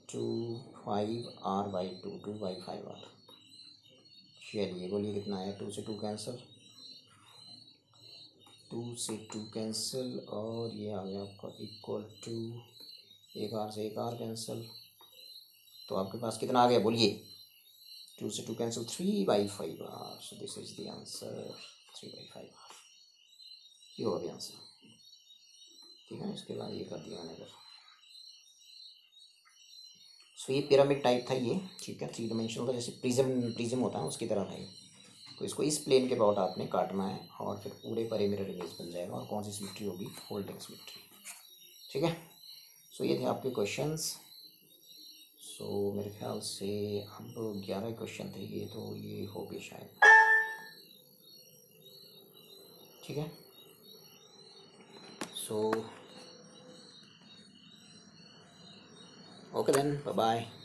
5R/2 2/5R। चलिए बोलिए कितना आया, 2 से 2 कैंसिल, 2 से 2 कैंसिल, और ये आ गया आपका इक्वल टू 1R से 1R कैंसिल, तो आपके पास कितना आ गया बोलिए, 2 से 2 cancel 3/5R, so this is the answer 3/5R, ये होगा भी आंसर। ठीक है, इसके बाद ये कर दिया मैंने इधर। सो ये पिरामिड टाइप था ये, ठीक है, 3 डायमेंशनल था, जैसे प्रिज्म होता है उसकी तरह था ये। तो इसको इस प्लेन के अबाउट आपने काटना है और फिर पूरे पर मिरर इमेज बन जाएगा, और कौन सी सिमेट्री होगी, फोल्डिंग सिमेट्री। ठीक है, सो ये थे आपके क्वेश्चंस। सो मेरे ख्याल से अब 11 क्वेश्चन थे ये, तो ये हो गए शायद। ठीक है, so okay then, bye bye.